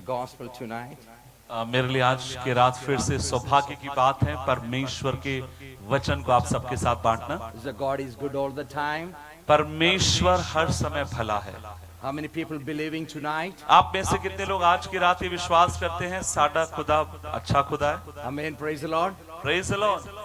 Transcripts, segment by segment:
gospel tonight. मेरे लिए आज की रात फिर से सौभाग्य की बात है परमेश्वर के वचन को आप सबके साथ बांटना। The God is good all the time. परमेश्वर हर समय भला है। How many people believing tonight? आप में से कितने लोग आज की रात ये विश्वास करते हैं साडा खुदा अच्छा खुदा है? Amen. Praise the Lord. Praise the Lord.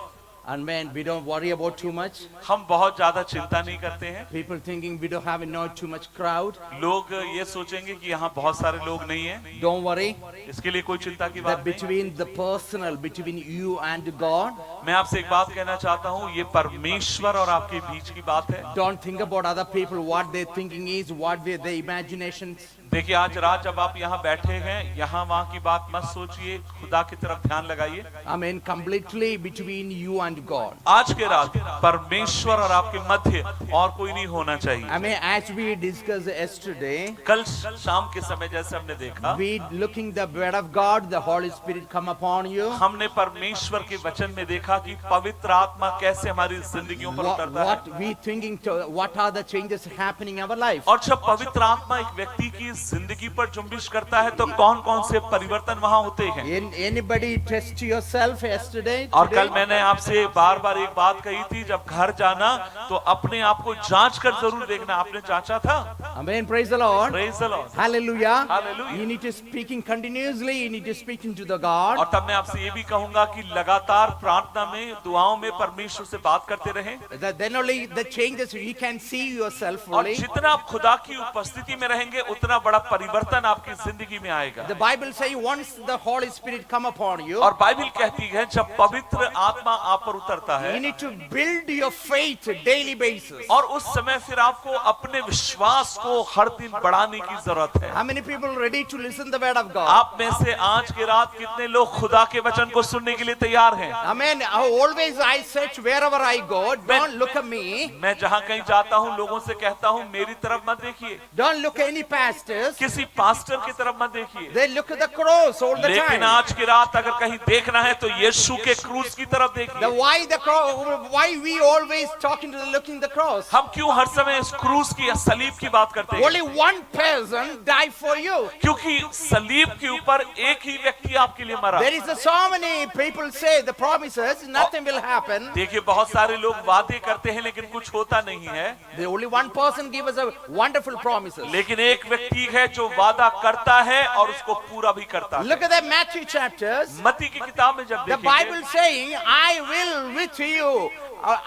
And man, we don't worry about too much. हम बहुत ज्यादा चिंता नहीं करते हैं। People thinking we don't have not too much crowd. लोग ये सोचेंगे कि यहाँ बहुत सारे लोग नहीं हैं। Don't worry. इसके लिए कोई चिंता की That बात नहीं। between the personal, between you and God. मैं आपसे एक बात कहना चाहता हूँ, ये परमेश्वर और आपके बीच की बात है। Don't think about other people, what their thinking is, what their imaginations. देखिए आज रात जब आप यहाँ बैठे हैं, यहाँ वहाँ की बात मत सोचिए, खुदा की तरफ ध्यान लगाइए। Amen. Completely between you and God. आज के रात परमेश्वर और आपके मध्य और कोई नहीं होना चाहिए। Amen. As we discussed yesterday, कल शाम के समय जैसे हमने देखा, we looking the word of God, the Holy Spirit come upon you. हमने परमेश्वर के वचन में देखा कि पवित्र आत्मा कैसे हमारी जिंदगियों पर उतरता है। What we thinking to, what are the changes happening in our life? और जब पवित्र आत्मा एक व्यक्ति की जिंदगी पर जुम्बिश करता है तो कौन कौन से परिवर्तन वहाँ होते हैं। Anybody test yourself yesterday? और Today? कल मैंने आपसे बार बार एक बात कही थी, जब घर जाना तो अपने आप को जांच कर जरूर देखना। आपने जांचा था? Amen. Praise the Lord. Praise the Lord. Hallelujah. Hallelujah. You need to speaking continuously. You need to speaking to the God. और तब मैं आपसे ये भी कहूंगा कि लगातार प्रार्थना में, दुआओं में परमेश्वर से बात करते रहें। Then only the changes you can see yourself और fully. जितना आप खुदा की उपस्थिति में रहेंगे उतना बड़ा परिवर्तन आपकी जिंदगी में आएगा। The Bible says once the Holy Spirit come upon you, और बाइबल कहती है जब पवित्र आत्मा आप पर उतरता है you need to build your faith daily basis. और उस समय फिर आपको अपने विश्वास को हर दिन बढ़ाने की जरूरत है। How many people ready to listen the word of God? आप में से आज की रात कितने लोग खुदा के वचन को सुनने के लिए तैयार हैं? Amen. Always I search wherever I go. Don't look at me. मैं जहाँ कहीं जाता हूँ लोगों से कहता हूँ मेरी तरफ मत देखिए, Don't look at any pastors. किसी पास्टर की तरफ मत देखिए। They look at the cross all the लेकिन time. आज की रात अगर कहीं देखना है तो यीशु के क्रूस की तरफ The देखिए। why the cross? Why we always talking to the looking the cross? हम क्यों हर समय इस क्रूस की या सलीब की बात करते हैं? Only one person died for you. क्योंकि सलीब के ऊपर एक ही व्यक्ति आपके लिए मरा। There is so many people say the promises, nothing will happen. देखिए बहुत सारे लोग वादे करते हैं लेकिन कुछ होता नहीं है। The only one person give us a wonderful promises. लेकिन एक व्यक्ति है जो वादा करता है और उसको पूरा भी करता है। Look at the Matthew chapters. मत्ती की किताब में जब The देखेंगे, Bible saying, I will with you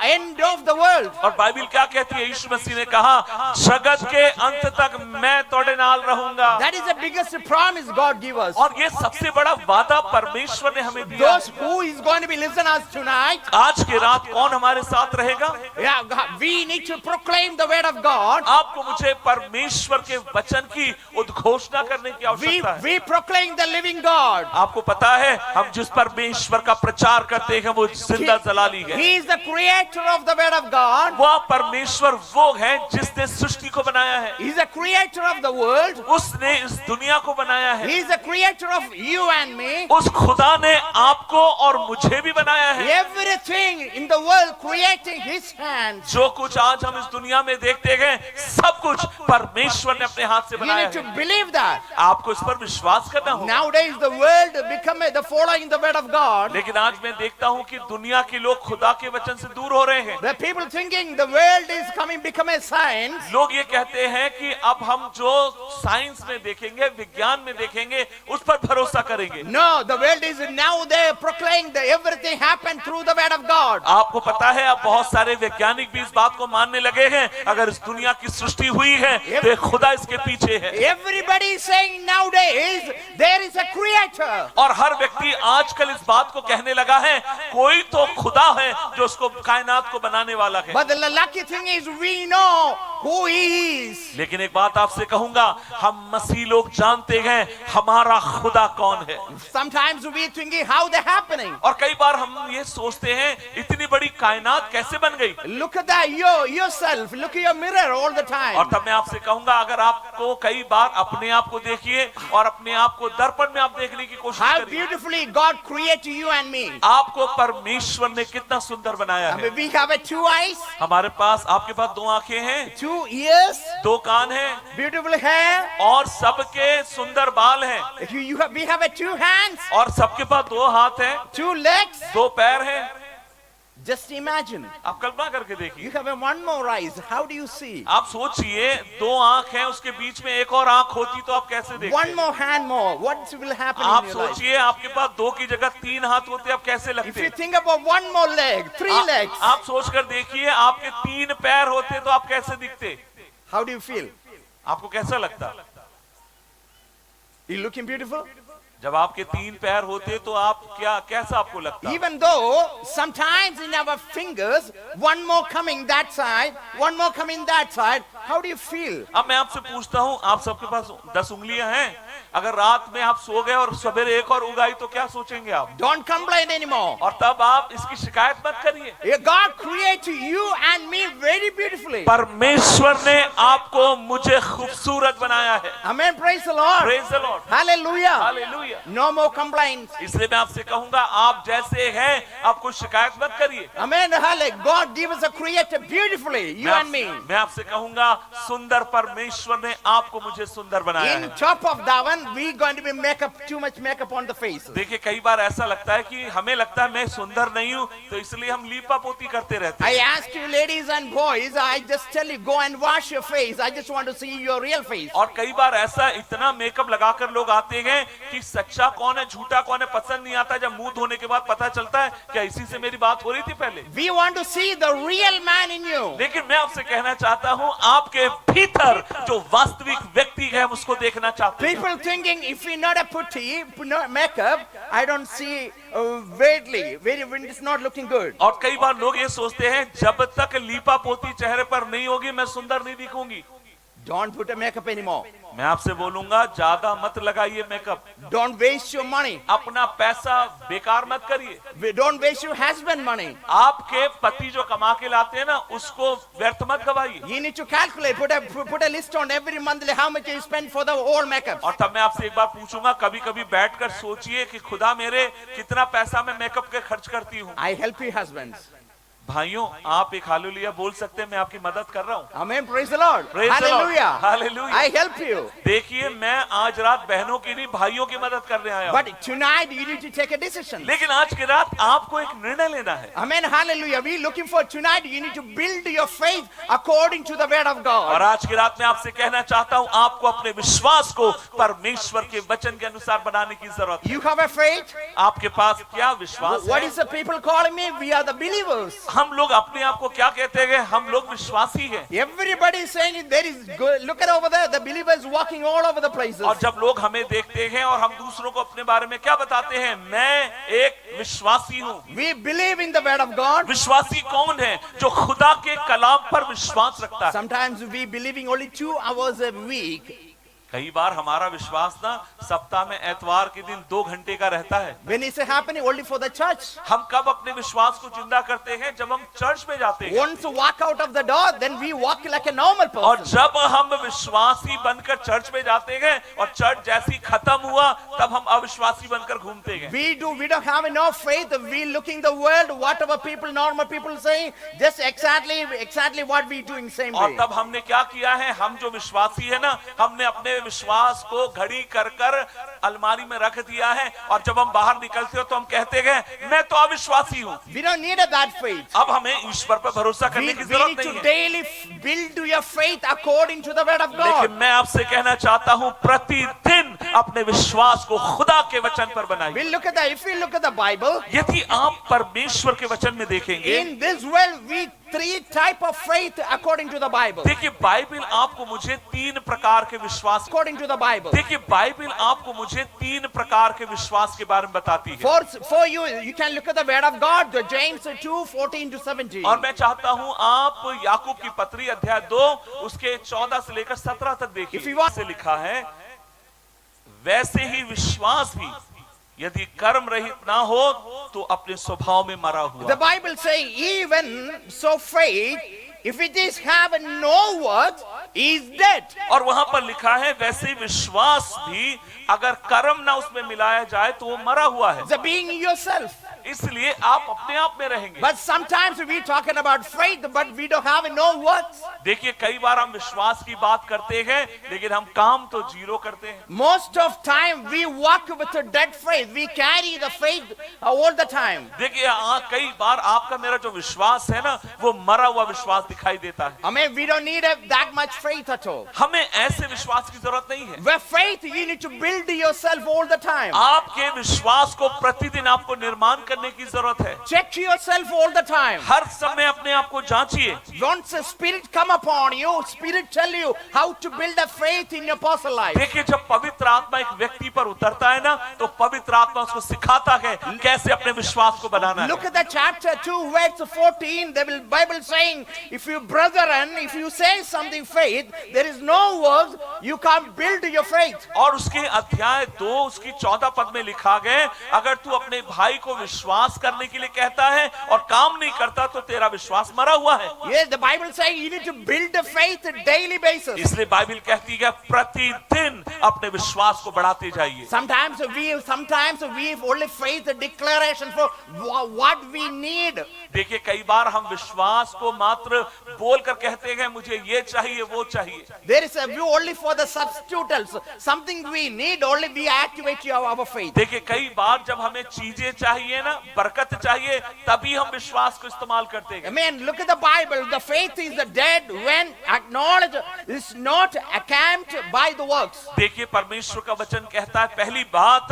end of the world. और बाइबल क्या कहती है? यीशु मसीह ने कहा जगत के अंत तक मैं तोड़े नाल रहूंगा। That is the biggest promise God give us. और ये सबसे बड़ा वादा परमेश्वर ने हमें दिया। Those who is going to be listen us tonight, आज की रात कौन हमारे साथ रहेगा? yeah, we need to proclaim the word of God. आपको मुझे परमेश्वर के वचन की उद्घोषणा करने की आवश्यकता है। We proclaim the living God. आपको पता है हम जिस परमेश्वर का प्रचार करते हैं वो जिंदा जलाली है। He is the creator of the word of God. वह परमेश्वर वो है जिसने सृष्टि को बनाया है। He is the creator of the world. उसने इस दुनिया को बनाया है। He is the creator of you and me. उस खुदा ने आपको और मुझे भी बनाया है। Everything in the world creating his hands. जो कुछ आज हम इस दुनिया में देखते हैं सब कुछ परमेश्वर ने अपने हाथ से You बनाया need to है। believe that. आपको इस पर विश्वास करना होगा। Nowadays the world become the following the word of God. लेकिन आज मैं देखता हूँ कि दुनिया के लोग खुदा के वचन से दूर हो रहे हैं। The people thinking the world is coming become a science. लोग ये कहते हैं कि अब हम जो साइंस में देखेंगे, विज्ञान में देखेंगे, उस पर भरोसा करेंगे। No, the world is now they proclaim that everything happened through the word of God. आपको पता है अब बहुत सारे वैज्ञानिक भी इस बात को मानने लगे हैं अगर इस दुनिया की सृष्टि हुई है तो खुदा इसके पीछे है। Everybody is saying nowadays there is a creator. और हर व्यक्ति आजकल इस बात को कहने लगा है कोई तो खुदा है जो उसको कायनात को बनाने वाला है। But the lucky thing is we know who he is. लेकिन एक बात आपसे कहूंगा, हम मसीह लोग जानते हैं हमारा खुदा कौन है। Sometimes we thinking how they happening. और कई बार हम ये सोचते हैं इतनी बड़ी कायनात कैसे बन गई। Look at that yourself. Look at your mirror all the time. और तब मैं आपसे कहूंगा अगर आपको कई बार अपने आप को देखिए और अपने आप को दर्पण में आप देखने की कोशिश How करिए। beautifully God created you and me. आपको परमेश्वर ने कितना सुंदर बनाया है। We have two eyes, हमारे पास आपके पास दो आंखें हैं, two 2 ears, दो कान हैं beautiful hair. और सबके सुंदर बाल हैं, We have 2 hands, और सबके पास 2 हाथ हैं, 2 legs. 2 पैर हैं। Just imagine. आप कल्पना करके देखिए। You have 1 more eyes. How do you see? आप सोचिए 2 आंख हैं, उसके बीच में एक और आंख होती तो आप कैसे 1 देखते? more hand more. What will happen आप in your life? सोचिए आपके पास 2 की जगह 3 हाथ होते आप कैसे If you लगते? think about 1 more leg, 3 legs, आप सोचकर देखिए आपके 3 पैर होते तो आप कैसे दिखते? how do you feel? आपको कैसा लगता? You looking beautiful? जब आपके 3 पैर होते तो आप कैसा आपको लगता? Even though sometimes in our fingers, 1 more coming that side, 1 more coming that side, how do you feel? अब मैं आपसे पूछता हूँ, आप सबके पास 10 उंगलियां हैं, अगर रात में आप सो गए और सवेरे एक और उगाई तो क्या सोचेंगे आप? Don't complain anymore. और तब आप इसकी शिकायत मत करिए। God created you and me very beautifully. परमेश्वर ने आपको मुझे खूबसूरत बनाया है। Amen. Praise the Lord. Praise the Lord. Hallelujah. Hallelujah. No more complaints. इसलिए मैं आपसे कहूंगा, आप जैसे हैं आप कोई शिकायत मत करिए। Amen. Hallelujah. God gave us a creator beautifully, you and me. मैं आपसे कहूंगा, सुंदर परमेश्वर ने आपको मुझे सुंदर बनाया In है। top of that one, we going to be too much makeup on the face. देखिए कई बार ऐसा लगता है कि हमें लगता है मैं सुंदर नहीं हूँ, तो इसलिए हम लीपा पोती करते रहते I हैं। ask you ladies and boys, I just tell you, go and wash your face. I just want to see your real face. और कई बार ऐसा इतना मेकअप लगाकर लोग आते हैं कि सच्चा कौन है झूठा कौन है पसंद नहीं आता। जब मुंह धोने के बाद पता चलता है क्या इसी से मेरी बात हो रही थी पहले। We want to see the real man in you. लेकिन मैं आपसे कहना चाहता हूँ, आपके भीतर जो वास्तविक व्यक्ति है उसको देखना चाहते हैं। People thinking if we not a putty, not makeup, I don't see it's not looking good. और कई बार लोग ये सोचते हैं जब तक लीपा पोती चेहरे पर नहीं होगी मैं सुंदर नहीं दिखूंगी। Don't put a makeup anymore. मैं आपसे बोलूंगा ज्यादा मत लगाइए makeup. Don't waste your money. अपना पैसा बेकार मत करिए। Don't waste your husband money. आपके पति जो कमा के लाते हैं ना उसको व्यर्थ मत गवाइए। You need to calculate, put a list on every monthly how much you spend for the whole makeup. और तब मैं आपसे एक बार पूछूंगा, कभी कभी बैठकर सोचिए कि खुदा मेरे कितना पैसा मैं मेकअप के खर्च करती हूँ। I help you husbands. भाइयों आप एक हालेलुया बोल सकते हैं, मैं आपकी मदद कर रहा हूँ। Amen. Praise the Lord. Praise the Lord. Hallelujah. Hallelujah. I help you. देखिए मैं आज रात बहनों की नहीं भाइयों की मदद करने आया हूँ। But tonight you need to take a decision. लेकिन आज की रात आपको एक निर्णय लेना है। Amen. Hallelujah. We looking for tonight. You need to build your faith according to the word of God. और आज की रात में आपसे कहना चाहता हूँ, आपको अपने विश्वास को परमेश्वर के वचन के अनुसार बनाने की जरूरत है। You have a faith. आपके पास क्या विश्वास What है? is the people calling me? We are the believers. हम लोग अपने आप को क्या कहते हैं? हम लोग विश्वासी हैं। Everybody is saying there is good. Look at over there. The believers walking all over the places. और जब लोग हमें देखते हैं और हम दूसरों को अपने बारे में क्या बताते हैं? मैं एक विश्वासी हूँ। We believe in the word of God. विश्वासी कौन है? जो खुदा के कलाम पर विश्वास रखता है। Sometimes we believing only 2 hours a week. कई बार हमारा विश्वास ना सप्ताह में एतवार के दिन 2 घंटे का रहता है। When is it happening? Only for the church. हम कब अपने विश्वास को जिंदा करते हैं? जब हम चर्च में जाते हैं। Once you walk out of the door, then we walk like a normal person. और जब हम विश्वासी बनकर चर्च में जाते हैं और चर्च जैसी खत्म हुआ तब हम अविश्वासी बनकर घूमते हैं। We don't have enough faith. We looking the world, whatever people, normal people saying, just exactly what we doing same और way. तब हमने क्या किया है? हम जो विश्वासी है ना, हमने अपने विश्वास को घड़ी कर कर अलमारी में रख दिया है और जब हम बाहर निकलते हो तो हम कहते हैं मैं तो अविश्वासी हूँ। We don't need that faith. अब हमें ईश्वर पर भरोसा करने की We जरूरत need नहीं to है। daily build your faith according to the word of God. लेकिन मैं आपसे कहना चाहता हूँ प्रतिदिन अपने विश्वास को खुदा के वचन पर बनाइए। If we look at the Bible, यदि आप परमेश्वर के वचन में देखेंगे, in this world we 3 type of faith according to the Bible. देखिए बाइबल आपको मुझे 3 प्रकार के विश्वास, According to the Bible. देखिए बाइबल आपको मुझे 3 प्रकार के विश्वास के बारे में बताती है। For you can look at the word of God, the James 2:14-17. और मैं चाहता हूँ आप याकूब की पत्री अध्याय 2 उसके 14 से लेकर 17 तक देखिए। If you want- से लिखा है, वैसे ही विश्वास भी यदि कर्म रहित ना हो तो अपने स्वभाव में मरा हुआ। The Bible saying even so faith, if it is have no works, is dead. और वहां पर लिखा है वैसे विश्वास भी अगर कर्म ना उसमें मिलाया जाए तो वो मरा हुआ है। The being yourself. इसलिए आप अपने आप में रहेंगे। But sometimes we talking about faith, but we don't have no works. देखिए कई बार हम विश्वास की बात करते हैं लेकिन हम काम तो जीरो करते हैं। Most of time we walk with a dead faith. We carry the faith all the time. देखिए कई बार आपका मेरा जो विश्वास है ना वो मरा हुआ विश्वास दिखाई देता है। I mean, we don't need that much faith at all. हमें ऐसे विश्वास की जरूरत नहीं है। Where faith, you need to build yourself all the time. आपके विश्वास को प्रतिदिन आपको निर्माण करने की जरूरत है। Check yourself all the time. हर समय अपने आप को जांचिए। Once a spirit come upon you, spirit tell you how to build a faith in your personal life. देखिए जब पवित्र आत्मा एक व्यक्ति पर उतरता है ना तो पवित्र आत्मा उसको सिखाता है कैसे अपने विश्वास को बनाना है। Look at the chapter 2 verse 14. The Bible saying, if you brethren, if you say something faith, there is no works, you can't build your faith. और उसके अध्याय 2 उसकी 14 पद में लिखा गया, अगर तू अपने भाई को विश्वास करने के लिए कहता है और काम नहीं करता तो तेरा विश्वास मरा हुआ है। Yes, the Bible saying you need to build the faith on a daily basis. इसलिए बाइबल कहती है प्रतिदिन अपने विश्वास को बढ़ाते जाइए। Sometimes we only faith a declaration for what we need. देखिए कई बार हम विश्वास को मात्र बोलकर कहते हैं मुझे ये चाहिए वो चाहिए। There is a view only for the substitutes. Something we need, only we activate our faith. देखिए कई बार जब हमें चीजें चाहिए ना, बरकत चाहिए, तभी हम विश्वास को इस्तेमाल करते हैं। I mean, look at the Bible. The faith is dead when acknowledged, is not accompanied by the works. देखिए परमेश्वर का वचन कहता है पहली बात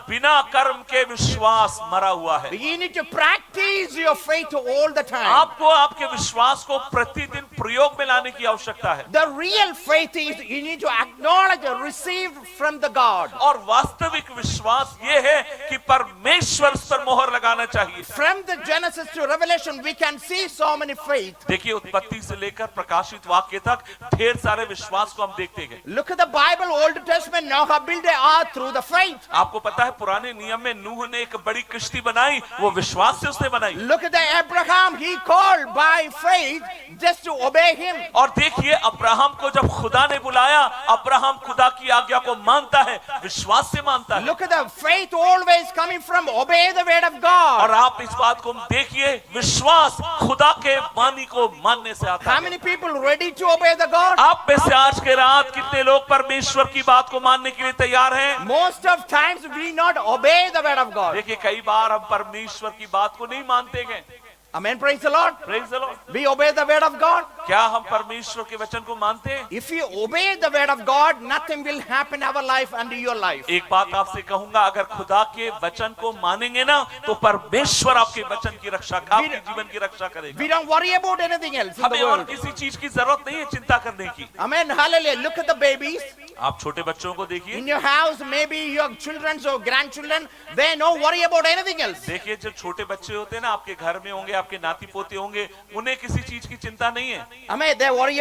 बिना कर्म के विश्वास मरा हुआ है। You need to practice your faith all the time. आपको आपके विश्वास को प्रतिदिन प्रयोग में लाने की आवश्यकता है। The real faith is you need to acknowledge and receive from the God. और वास्तविक विश्वास ये है कि परमेश्वर उस पर मोहर लगाना चाहिए। From the Genesis to Revelation, we can see so many faith. देखिए उत्पत्ति से लेकर प्रकाशित वाक्य तक ढेर सारे विश्वास को हम देखते हैं। Look at the Bible, Old Testament, Noah built the ark through the faith. आपको पता है पुराने नियम में नूह ने एक बड़ी किश्ती बनाई, वो विश्वास से उसने बनाई। Look at the Abraham, he called by faith just to obey him. और देखिए अब्राहम को जब खुदा ने बुलाया, अब्राहम खुदा की आज्ञा को मानता है, विश्वास से मानता है। Look at the faith always coming from obey the word of और God. आप इस बात को देखिए विश्वास खुदा के वाणी को मानने से आता How है। many people ready to obey the God? आप में से आज के रात कितने लोग परमेश्वर की बात को मानने के लिए तैयार हैं? Most of times we not obey the word of God. देखिए कई बार हम परमेश्वर की बात को नहीं मानते हैं। Amen. Praise the Lord. Praise the Lord. We obey the word of God. क्या हम परमेश्वर के वचन को मानते हैं? If you obey the word of God, nothing will happen in our life and your life. एक बात आपसे कहूंगा, अगर खुदा के वचन को मानेंगे ना तो परमेश्वर आपके वचन की रक्षा, आपके जीवन की रक्षा करेगा। We don't worry about anything else in the हमें और world. किसी चीज की जरूरत नहीं है चिंता करने की। Amen. Hallelujah. Look at the babies आप छोटे बच्चों को देखिए, in your house. Maybe your children or grandchildren, they don't worry about anything else. देखिए जो छोटे बच्चे होते हैं ना आपके घर में होंगे, आपके नाती पोते होंगे, उन्हें किसी चीज की चिंता नहीं है। Amen. They worry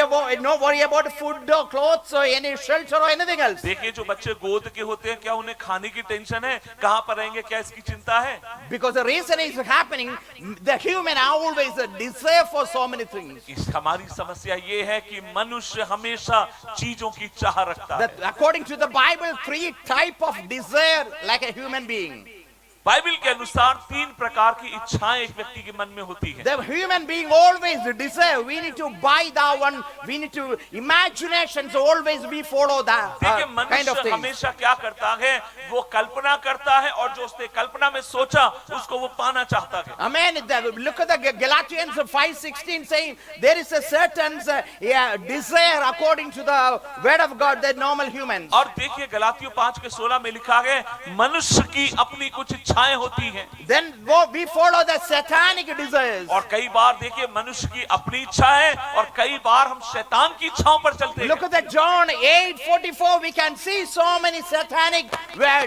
about food or clothes or any shelter or anything else. देखिए जो बच्चे गोद के होते हैं, क्या उन्हें खाने की टेंशन है, कहाँ पर रहेंगे, क्या इसकी चिंता है? Because the reason is happening, the human always desire for so many things. इस हमारी समस्या ये है कि मनुष्य हमेशा चीजों की चाह रखता है। That according to the Bible, 3 type of desire like a human being. Bible के अनुसार 3 प्रकार की इच्छाएं एक व्यक्ति के मन में होती है। The human being always desire. We need to buy that one. We need to imaginations. Always we follow that देखिए kind of मनुष्य thing. हमेशा क्या करता है, वो कल्पना करता है और जो उसने कल्पना में सोचा उसको वो पाना चाहता है। Amen. Look at the Galatians 5:16 saying there is a certain desire according to the word of God that normal humans. और देखिए गलातियों 5:16 में लिखा है मनुष्य की अपनी कुछ इच्छाएं होती हैं। Then we follow the satanic desires. और कई बार देखिए मनुष्य की अपनी इच्छा है और कई बार हम शैतान की इच्छाओं पर चलते हैं। Look at that John 8:44. We can see so many satanic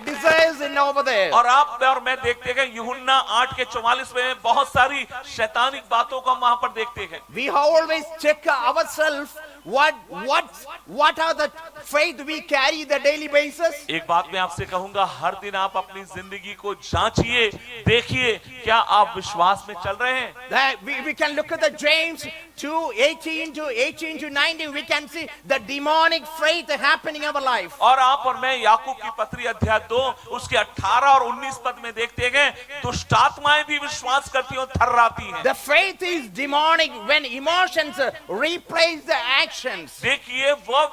desires in over there. और आप और मैं देखते हैं यूहन्ना 8:44 में बहुत सारी शैतानिक बातों को हम वहां पर देखते हैं। We always check ourselves. What are the faith we carry the daily basis? एक बात मैं आपसे कहूंगा, हर दिन आप अपनी जिंदगी को जांचिए, देखिए क्या आप विश्वास में चल रहे हैं। That we can look at the James 2:18 to 18 to 19. We can see the demonic faith happening in our life. और आप और मैं याकूब की पत्री अध्याय 2 उसके 18 और 19 पद में देखते हैं दुष्ट आत्माएं भी विश्वास करती हैं, थर्राती हैं। The faith is demonic when emotions replace the actions. देखिए वो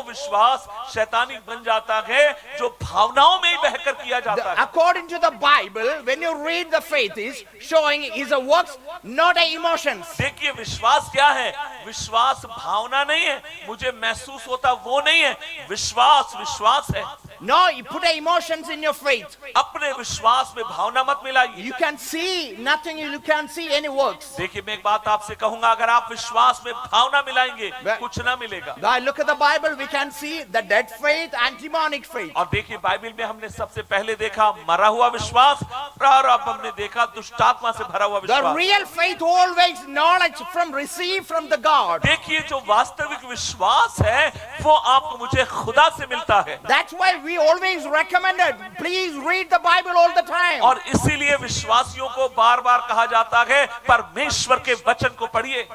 विश्वास शैतानी बन जाता है जो भावनाओं में ही बहकर किया जाता है। According to the Bible, when you read the faith is showing is a works, not a emotions. देखिए विश्वास क्या है? विश्वास भावना नहीं है, मुझे महसूस होता वो नहीं है। विश्वास है। No, you put emotions in your faith. अपने विश्वास में भावना मत मिलाइए। You can see nothing, you can't see any works. देखिए मैं एक बात आपसे कहूंगा, अगर आप विश्वास में भावना मिलाएंगे कुछ ना मिलेगा। Now look at the Bible, we can see the dead faith and demonic faith. और देखिए बाइबल में हमने सबसे पहले देखा मरा हुआ विश्वास और अब हमने देखा दुष्ट आत्मा से भरा हुआ The विश्वास। real faith always knowledge from receive from the God. देखिए जो वास्तविक विश्वास है वो आपको मुझे खुदा से मिलता है। That's why we always recommended, please read the Bible all the time. और इसीलिए विश्वासियों को बार बार कहा जाता है परमेश्वर के वचन को पढ़िए।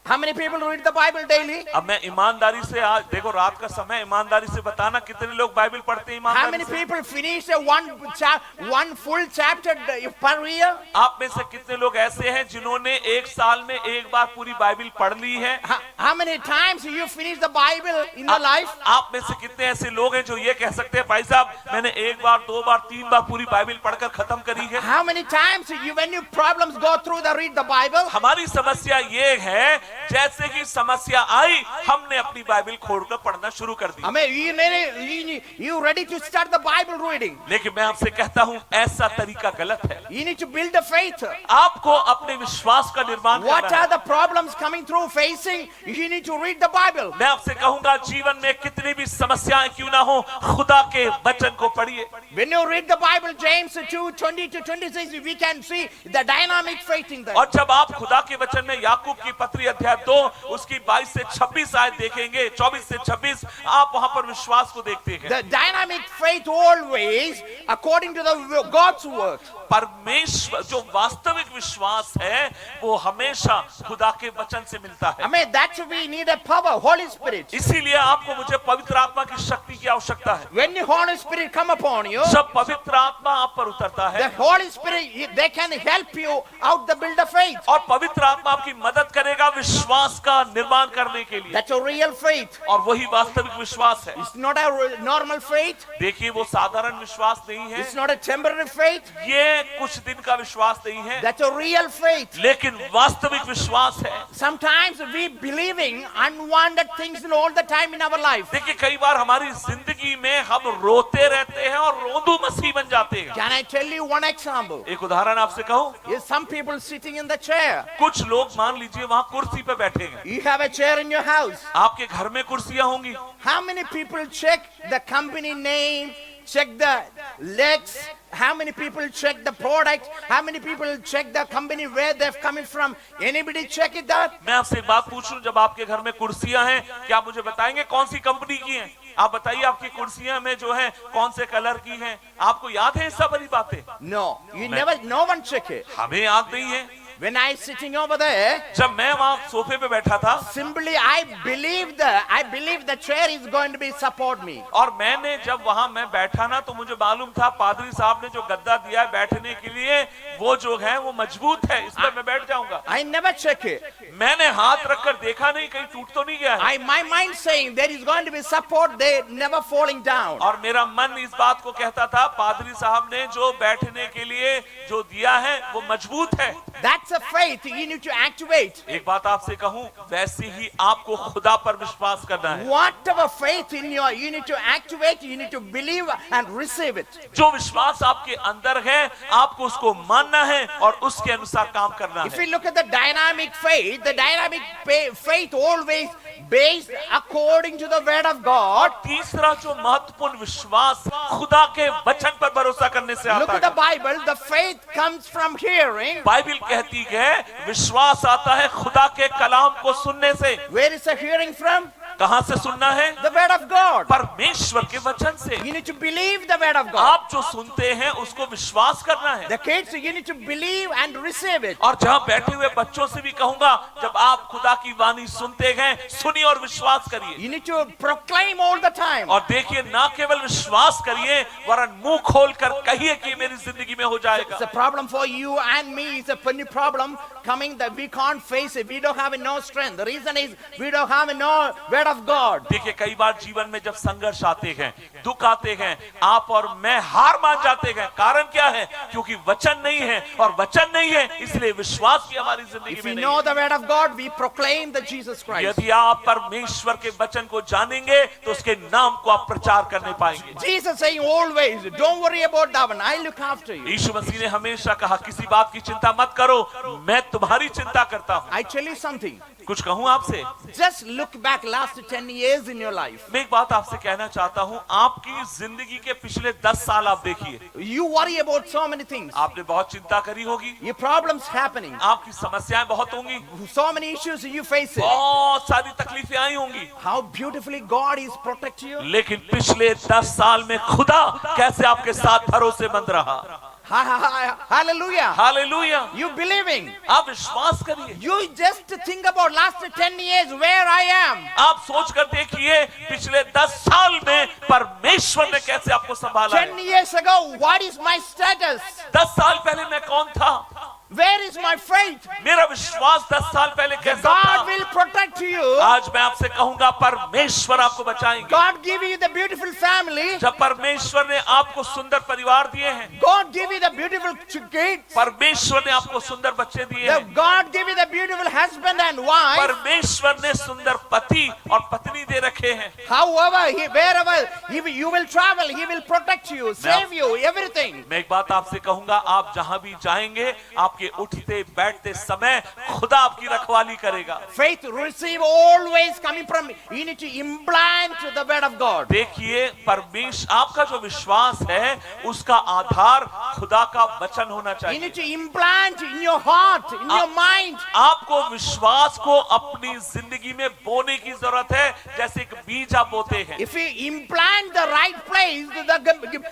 How many people read the Bible daily? अब मैं ईमानदारी से, आज देखो रात का समय, ईमानदारी से बताना कितने लोग बाइबल पढ़ते हैं How ईमानदारी many से? people finish one full chapter per year? आप में से कितने लोग ऐसे हैं जिन्होंने एक साल में एक बार पूरी बाइबल पढ़ ली है? How many times you finish the Bible in your life? आप में से कितने ऐसे लोग हैं जो ये कह सकते हैं भाई साहब मैंने एक बार, दो बार, तीन बार पूरी बाइबल पढ़कर खत्म करी है? How many times when your problems go through the read the Bible? हमारी समस्या ये है जैसे कि समस्या आई हमने अपनी बाइबल खोलकर पढ़ना शुरू कर दी। I mean, you ready to start the Bible reading? लेकिन मैं आपसे कहता हूँ ऐसा तरीका गलत है। You need to build the faith. आपको अपने विश्वास का निर्माण What करना are है। the problems coming through facing? You need to read the Bible. मैं आपसे कहूंगा जीवन में कितनी भी समस्याएं क्यों ना हो, खुदा के वचन को पढ़िए। When you read the Bible, James 2:20 to 26, we can see the dynamic faith in that. और जब आप खुदा के वचन में याकूब की पत्री अध्याय 2 उसकी 22 से 26 आयत देखेंगे, 24 से 26, आप वहां पर विश्वास को देखते हैं। The dynamic faith always according to the God's word. परमेश्वर जो वास्तविक विश्वास है वो हमेशा खुदा के वचन से मिलता I है। mean, that's we need a power, Holy Spirit. इसीलिए आपको मुझे पवित्र आत्मा की शक्ति की आवश्यकता है। When the Holy Spirit come upon you, जब पवित्र आत्मा आप पर उतरता है the Holy Spirit, they can help you out to build the faith. और पवित्र आत्मा आपकी मदद करेगा विश्वास का निर्माण करने के लिए, That's a real faith. और वही वास्तविक विश्वास है। It's not a normal faith. देखिए वो साधारण विश्वास नहीं है, It's not a temporary faith. ये कुछ दिन का विश्वास नहीं है, That's a real faith. लेकिन वास्तविक विश्वास है। Sometimes we believing unwanted things all the time in our life. देखिए कई बार हमारी जिंदगी में हम रोते रहते हैं और रोंदू मसीह बन जाते हैं। Can I tell you one example? एक उदाहरण आपसे कहूँ, Is some people sitting in the chair. कुछ लोग मान लीजिए वहाँ कुर्सी पे बैठे हैं, You have a chair in your house. आपके घर में कुर्सियां होंगी। How many people check the company name, check the legs? How many people check the product? How many people check the company where they're coming from? Anybody check it out? मैं आपसे एक बात पूछूं, जब आपके घर में कुर्सियां हैं क्या आप मुझे बताएंगे कौन सी कंपनी की हैं? आप बताइए आपकी कुर्सियां में जो है कौन से कलर की हैं? आपको याद है ये सब बड़ी बातें? No, no one check it. हमें याद नहीं है। When I sitting over there, जब मैं वहाँ सोफे पे बैठा था simply I believe the chair is going to be support me. और मैंने जब वहाँ मैं बैठा ना तो मुझे मालूम था पादरी साहब ने जो गद्दा दिया है बैठने के लिए वो जो है वो मजबूत है, इस पर मैं बैठ जाऊंगा। I never check it. मैंने हाथ रखकर देखा नहीं कहीं टूट तो नहीं गया है। My mind saying there is going to be support, they never falling down. और मेरा मन इस बात को कहता था पादरी साहब ने जो बैठने के लिए जो दिया है वो मजबूत है। That's a faith you need to activate. एक बात आपसे कहूं, वैसे ही आपको खुदा पर विश्वास करना है। Whatever faith in you need to activate, you need to believe and receive it. जो विश्वास आपके अंदर है आपको उसको मानना है और उसके अनुसार काम करना If है। we look at the dynamic faith always based according to the word of और God. तीसरा जो महत्वपूर्ण विश्वास खुदा के वचन पर भरोसा करने से Look आता at the है। Bible, the faith comes from hearing. Bible कहती है विश्वास आता है खुदा के कलाम को सुनने से। Where is the hearing from? कहां से सुनना है? The word of God. परमेश्वर के वचन से। You need to believe the word of God. आप जो सुनते हैं उसको विश्वास करना है। The kids, you need to believe and receive it. और जहां बैठे हुए बच्चों से भी कहूंगा, जब आप खुदा की वाणी सुनते हैं, सुनिए और विश्वास करिए। You need to proclaim all the time. और देखिए, ना केवल विश्वास करिए वरन मुंह खोलकर कहिए कि मेरी जिंदगी में हो जाएगा। It's a problem for you and me. It's a funny problem coming that we can't face it. We don't have no strength. The reason is we don't have no word of God. देखिए, कई बार जीवन में जब संघर्ष आते हैं, दुख आते हैं, आप और मैं हार मान जाते हैं। कारण क्या है? क्योंकि वचन नहीं है, और वचन नहीं है इसलिए विश्वास भी हमारी जिंदगी If में we नहीं know है। the word of God, we proclaim the Jesus Christ. यदि आप परमेश्वर के वचन को जानेंगे तो उसके नाम को आप प्रचार करने पाएंगे। Jesus saying always, don't worry about that one. I look after you. यीशु मसीह ने हमेशा कहा, किसी बात की चिंता मत करो, मैं तुम्हारी चिंता करता हूं। I tell you something. कुछ कहूं आपसे? Just look back last 10 years in your life. मैं एक बात आपसे कहना चाहता हूं, आपकी जिंदगी के पिछले 10 साल आप देखिए। You worry about so many things. आपने बहुत चिंता करी होगी, Your problems happening. आपकी समस्याएं बहुत होंगी, So many issues you face it. बहुत सारी तकलीफें आई होंगी, How beautifully God is protecting you. लेकिन पिछले 10 साल में खुदा कैसे आपके साथ भरोसेमंद रहा। Hallelujah. हालेलुया। You believing. आप विश्वास करिए। You just think about last 10 years where I am. आप सोच कर देखिए, पिछले 10 साल में परमेश्वर ने कैसे आपको संभाला है। 10 years ago, what is my status? 10 साल पहले मैं कौन था? Where is my faith? मेरा विश्वास 10 साल पहले कैसा God था? will protect you. आज मैं आपसे कहूंगा, परमेश्वर आपको बचाएंगे। God give you the beautiful family. जब परमेश्वर ने आपको सुंदर परिवार दिए हैं, God give you the beautiful kids. परमेश्वर ने आपको सुंदर बच्चे दिए हैं, God give you the beautiful husband and wife. परमेश्वर ने सुंदर पति और पत्नी दे रखे हैं। However, wherever you will travel, He will protect you, save you, everything. मैं एक बात आपसे कहूंगा, आप जहां भी जाएंगे, आपके उठते बैठते समय खुदा आपकी रखवाली करेगा। Faith receive always coming from, you need to implant the word of God. देखिए, परमेश्वर, आपका जो विश्वास है उसका आधार खुदा का वचन होना You चाहिए। need to implant in your heart, in your mind. आपको विश्वास को अपनी जिंदगी में बोने की जरूरत है, जैसे एक बीज आप बोते हैं। If you implant the right place,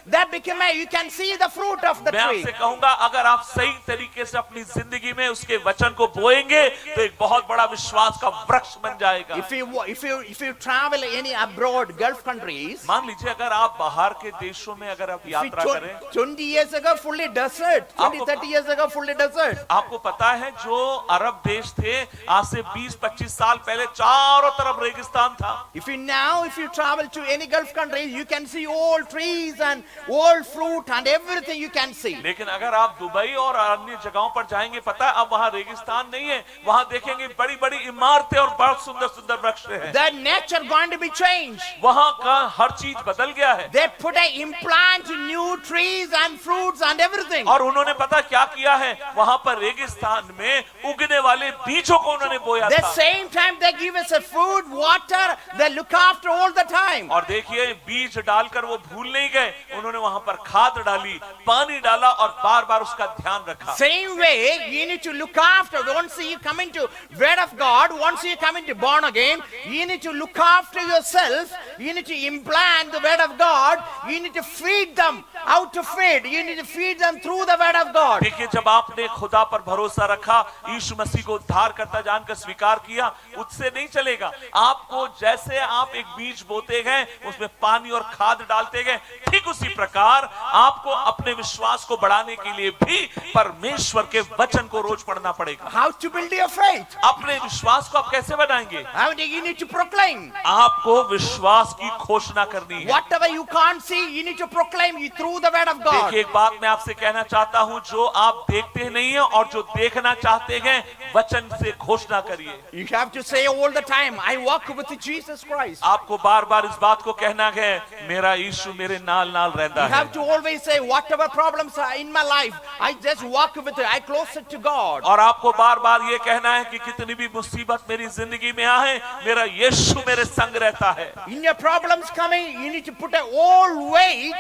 that become you can see the fruit of the मैं tree. आपसे कहूंगा, अगर आप सही तरीके से अपनी जिंदगी में उसके वचन को बोएंगे तो एक बहुत बड़ा विश्वास का वृक्ष बन जाएगा। If you travel any abroad, Gulf countries, मान लीजिए, अगर आप बाहर के देशों में अगर आप यात्रा करें, 20 years ago fully desert, 30 years ago fully desert. आपको पता है जो अरब देश थे, आज से 20-25 साल पहले चारों तरफ रेगिस्तान था। If you travel to any Gulf countries, you can see all trees and all fruit and everything you can see. लेकिन अगर आप दुबई और अन्य जगहों पर जाएंगे, पता है अब वहाँ रेगिस्तान नहीं है, वहाँ देखेंगे बड़ी बड़ी इमारतें और बहुत सुंदर सुंदर वृक्ष हैं। The nature going to be changed. वहाँ का हर चीज बदल गया है। They put a implant new trees and fruits and everything. और उन्होंने पता क्या किया है, वहाँ पर रेगिस्तान में उगने वाले बीजों को उन्होंने बोया The था। same time they give us a food, water, they look after all the time. और देखिए, बीज डालकर वो भूल नहीं गए, उन्होंने वहाँ पर खाद डाली, पानी डाला और बार बार उसका ध्यान रखा। Same way, you need to look after. Once you come into Word of God, once you come into born again, you need to look after yourself. You need to implant the Word of God. You need to feed them. How to feed? You need to feed them through the Word of God. देखिए, जब आपने खुदा पर भरोसा रखा, यीशु मसीह को उद्धार करता जानकर स्वीकार किया, उससे नहीं चलेगा। आपको जैसे आप एक बीज बोते गए, उसमें पानी और खाद डालते गए, ठीक उसी प्रकार आपको अपने विश्वास को बढ़ाने के लिए भी परमेश्वर के वचन को रोज पढ़ना पड़ेगा। How to build your faith? अपने विश्वास को आप कैसे बढ़ाएंगे? How do you need to proclaim? आपको विश्वास की घोषणा करनी है। Whatever you can't see, you need to proclaim it through the Word of God. देखिए, एक बात मैं आपसे कहना चाहता हूँ, जो आप देखते नहीं है और जो देखना चाहते हैं, वचन से घोषणा करिए। You have to say all the time, I walk with Jesus Christ. आपको बार बार इस बात को कहना है, मेरा यीशु मेरे नाल नाल रहता You है। have to always say, whatever problems are in my life, I just walk with it. I close it to God. और आपको बार बार ये कहना है कि कितनी भी मुसीबत मेरी जिंदगी में आए, मेरा यीशु मेरे संग रहता है। In your problems coming, you need to put a all weight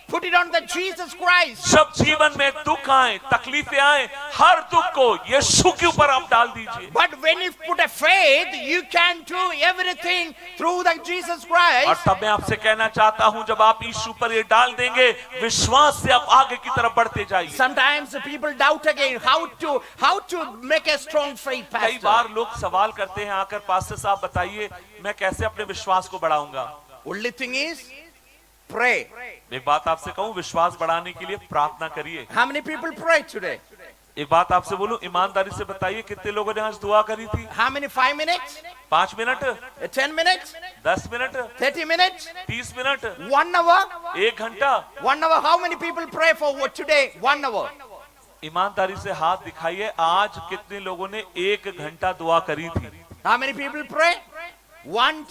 put it on the Jesus Christ. जब जीवन में दुख आए, तकलीफें आए, हर दुख को यीशु के ऊपर आप डाल दीजिए। But when you put a faith, you can do everything through the Jesus और Christ. तब मैं आपसे कहना चाहता हूं, जब आप यीशु पर ये डाल देंगे, विश्वास से आप आगे की तरफ बढ़ते जाइए। Sometimes people doubt again how to make a strong faith, कई pastor. बार लोग सवाल करते हैं आकर, पास्टर साहब बताइए मैं कैसे अपने विश्वास को बढ़ाऊंगा। Only thing is, pray. एक बात आपसे कहूं, विश्वास बढ़ाने के लिए प्रार्थना करिए। How many people pray today? एक बात आपसे बोलूं, ईमानदारी से बताइए कितने लोगों ने आज दुआ करी थी? How many? 5 minutes? 5 minute, 10 minutes? 10 minute, 30 minutes? 30 minute, 1 hour? 1 घंटा। 1 hour. How many people pray for what today? 1 hour. ईमानदारी से हाथ दिखाइए, आज कितने लोगों ने 1 घंटा दुआ करी थी? How many people pray? 1,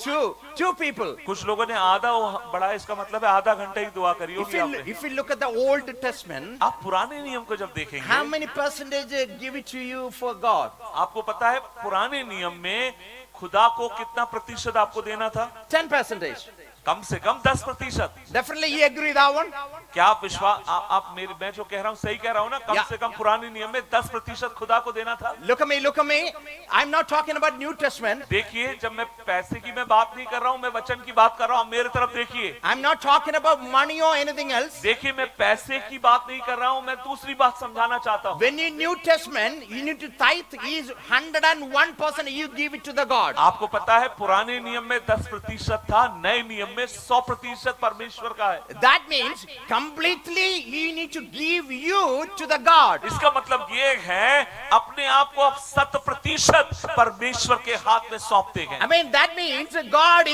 2 people. कुछ लोगों ने आधा बढ़ा, इसका मतलब है आधा घंटा ही दुआ करी होगी आपने। If you look at the Old Testament, आप पुराने नियम को जब how देखेंगे, many percentage give it to you for God? आपको पता है पुराने नियम में खुदा को कितना प्रतिशत आपको देना था? 10%. कम से कम 10%। Definitely you agree that one? क्या आप विश्वास, आप मेरे, मैं जो कह रहा हूँ सही कह रहा हूँ ना? कम से कम पुराने नियम में 10% खुदा को देना था। Look at me. I'm not talking about New Testament. देखिए, जब मैं पैसे की मैं बात नहीं कर रहा हूँ, मैं वचन की बात कर रहा हूँ। मेरे तरफ देखिए, I'm not talking about money or anything else. देखिए मैं पैसे की बात नहीं कर रहा हूँ, मैं दूसरी बात समझाना चाहता हूँ। When in New Testament, you need to tithe is 101% you give it to the God. आपको पता है पुराने नियम में 10% था, नए नियम में 100% परमेश्वर का है। That means completely you need to give you to the God. इसका मतलब ये है अपने आप को आप 100% परमेश्वर के हाथ में सौंपते हैं। I mean, that means God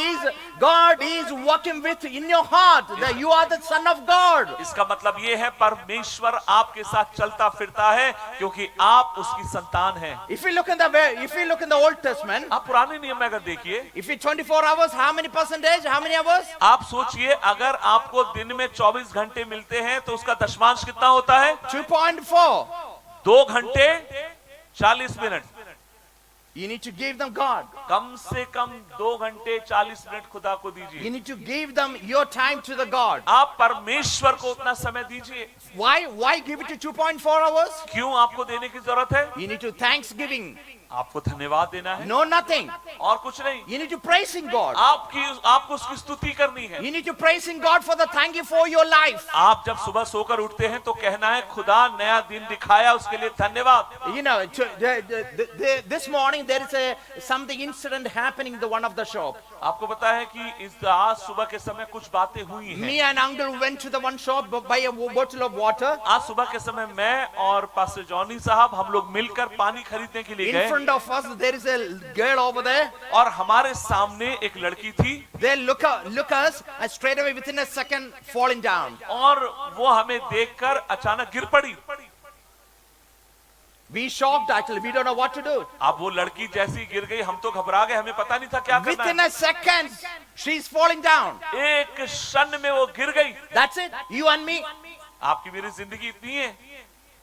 is working with in your heart that you are the son of God. इसका मतलब ये है परमेश्वर आपके साथ चलता फिरता है क्योंकि आप उसकी संतान हैं। If you look in the Old Testament, आप पुराने नियम में अगर देखिए, if it's 24 hours, how many percentage? How many hours? आप सोचिए अगर आपको दिन में 24 घंटे मिलते हैं तो उसका दशमांश कितना होता है? 2.4. 2 घंटे 40 minute. You need to give them God. कम से कम 2 घंटे 40 मिनट खुदा को You दीजिए। need to give them your time to the God. आप परमेश्वर को उतना समय दीजिए। Why give it to 2.4 hours? क्यों आपको देने की जरूरत है? You need to thanksgiving. आपको धन्यवाद देना है, No, nothing. और कुछ नहीं। You need to praising God. आपको उसकी स्तुति करनी है। You need to praising God for the thank you for your life. आप जब सुबह सोकर उठते हैं तो कहना है खुदा नया दिन दिखाया, उसके लिए धन्यवाद। You know, this morning there is something incident happening in the one of the shop. आपको पता है कि इस आज सुबह के समय कुछ बातें हुई हैं। Me and uncle went to the one shop buy a bottle of water. आज सुबह के समय मैं और पास्टर जॉनी साहब हम लोग मिलकर पानी खरीदने के लिए In गए front of us there is a girl over there. और हमारे सामने एक लड़की थी They look us and straight away within a second falling down. और वो हमें देखकर अचानक गिर पड़ी। We shocked actually. We don't know what to do. अब वो लड़की जैसी गिर गई, हम तो घबरा गए, हमें पता नहीं था क्या करना Within है। a second she's falling down. एक क्षण में वो गिर गई। That's it. You and me. आपकी मेरी जिंदगी इतनी है।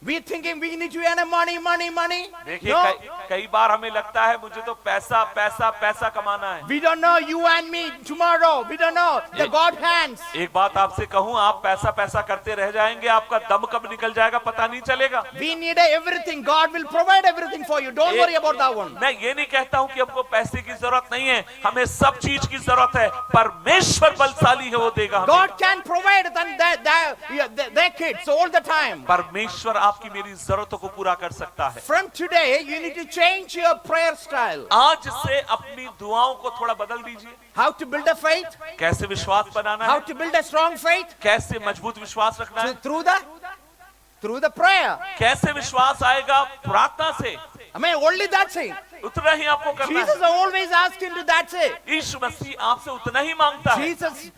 We thinking we need to earn money. देखिए No. कई बार हमें लगता है मुझे तो पैसा कमाना है। We don't know you and me tomorrow. We don't know the God hands. एक बात आपसे कहूं, आप पैसा करते रह जाएंगे, आपका दम कब निकल जाएगा पता नहीं चलेगा। We need everything. God will provide everything for you. Don't worry about that one. मैं ये नहीं कहता हूं कि हमको पैसे की जरूरत नहीं है, हमें सब चीज की जरूरत है। परमेश्वर बलशाली है, वो देगा हमें। God can provide their kids all the time. परमेश्वर आपकी मेरी जरूरतों को पूरा कर सकता है। From today, you need to change your prayer style. आज से अपनी दुआओं को थोड़ा बदल दीजिए। How to build a faith? कैसे विश्वास बनाना How है, to build a strong faith? कैसे मजबूत विश्वास रखना है, Through the prayer. कैसे विश्वास आएगा प्रार्थना से। I mean, only that's it. उतना ही आपको करना Jesus है। always asks him to that's it. यीशु मसीह आपसे उतना ही मांगता है। Jesus,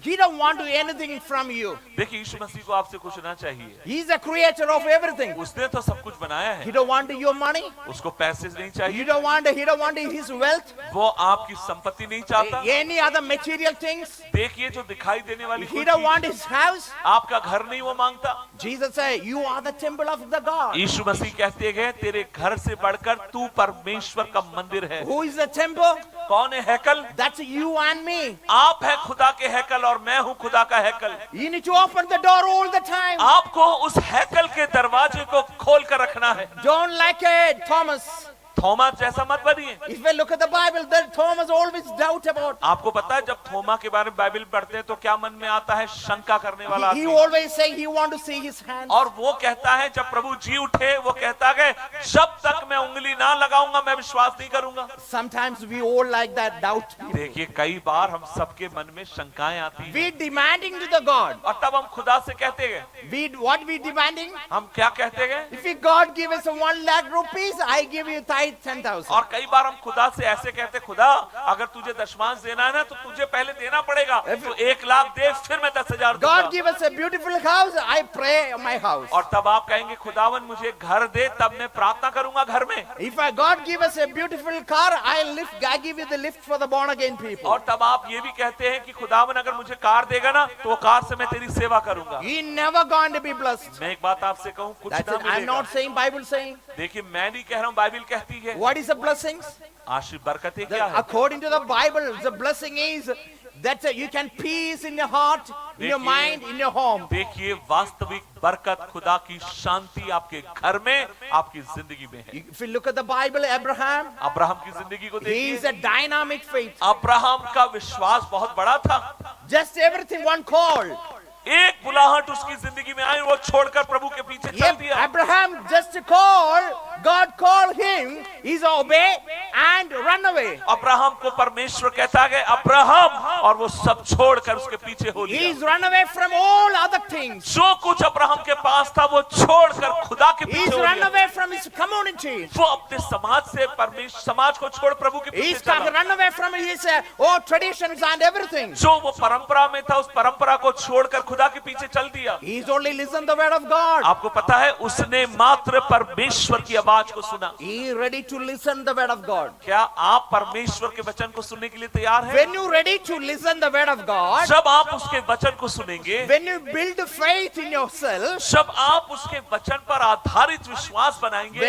he don't want to anything from you. देखिए यीशु मसीह को आपसे कुछ ना चाहिए, He's the creator of everything. उसने तो सब कुछ बनाया He है। don't want your money. उसको पैसे नहीं He चाहिए, don't want his wealth. वो आपकी संपत्ति नहीं चाहता। Any other material things. देखिए जो दिखाई देने वाली He कोई don't चीज, want his house. आपका घर नहीं वो मांगता। Jesus said, you are the temple of the God. यीशु मसीह कहते हैं तेरे घर से बढ़कर तू परमेश्वर का मंदिर है। Who is the temple? कौन है हैकल? That's you and me. आप है खुदा के हैकल और मैं हूं खुदा का हैकल। You need to open the door all the time. आपको उस हैकल के दरवाजे को खोल कर रखना है। Don't like it, Thomas. थोमा जैसा मत बनिए। If we look at the Bible, then Thomas always doubt about. आपको पता है जब थोमा के बारे में बाइबल पढ़ते हैं तो क्या मन में आता है? शंका करने वाला He आदमी। always say he want to see his hand. और वो कहता है जब प्रभु जी उठे वो कहता है जब तक मैं उंगली ना लगाऊंगा मैं विश्वास नहीं करूंगा। Sometimes we all like that doubt. देखिए कई बार हम सबके मन में शंकाएं आती हैं We demanding to the God. और तब हम खुदा से कहते हैं What we demanding? हम क्या कहते हैं? If God give us 1 lakh rupees, I give you tithe 10,000. और कई बार हम खुदा से ऐसे कहते खुदा अगर तुझे दशमांश देना है ना तो तुझे पहले देना पड़ेगा तो 1 लाख दे फिर मैं 10,000 दूंगा। God give us a beautiful house, I pray in my house. और तब आप कहेंगे खुदावन मुझे घर दे तब मैं प्रार्थना करूंगा घर में। If God give us a beautiful car, I give you the lift for the born again people. और तब आप ये भी कहते हैं कि खुदावन अगर मुझे कार देगा ना तो वो कार से मैं तेरी सेवा करूंगा। He never going to be blessed. मैं एक बात आपसे कहूं कुछ That's ना it. I'm मिलेगा। not saying Bible saying. देखिए मैं नहीं कह रहा हूं बाइबल कहती है। What is the blessings? आशीष बरकतें क्या है? According to the Bible, the blessing is that you can peace in your heart, in your mind, in your home. देखिए वास्तविक बरकत खुदा की शांति आपके घर में आपकी जिंदगी में है। If you look at the Bible, Abraham, Abraham की जिंदगी को he is देखिए। a dynamic faith. अब्राहम का विश्वास बहुत बड़ा था। Just everything one call. एक बुलाहट उसकी जिंदगी में आई वो छोड़कर प्रभु के पीछे चल दिया। Abraham just call, God called him, he's obey and run away. Abraham को परमेश्वर कहता है अब्राहम और वो सब छोड़कर उसके पीछे हो लिया। He's run away from all other things. जो कुछ अब्राहम के पास था वो छोड़कर खुदा के He's पीछे हो run लिया। away from his community. वो अपने समाज से परमेश्वर समाज को छोड़ प्रभु के पीछे He's चला। run away from his traditions and everything. जो वो परंपरा में था उस परंपरा को छोड़कर खुदा के पीछे चल दिया। He's only listened the word of God. आपको पता है उसने मात्र परमेश्वर की आवाज को सुना। He ready to listen the word of God. क्या आप परमेश्वर के वचन को सुनने के लिए तैयार हैं? When you ready to listen the word of God, जब आप उसके वचन को सुनेंगे, when you build faith in yourself, जब आप उसके वचन पर आधारित विश्वास बनाएंगे,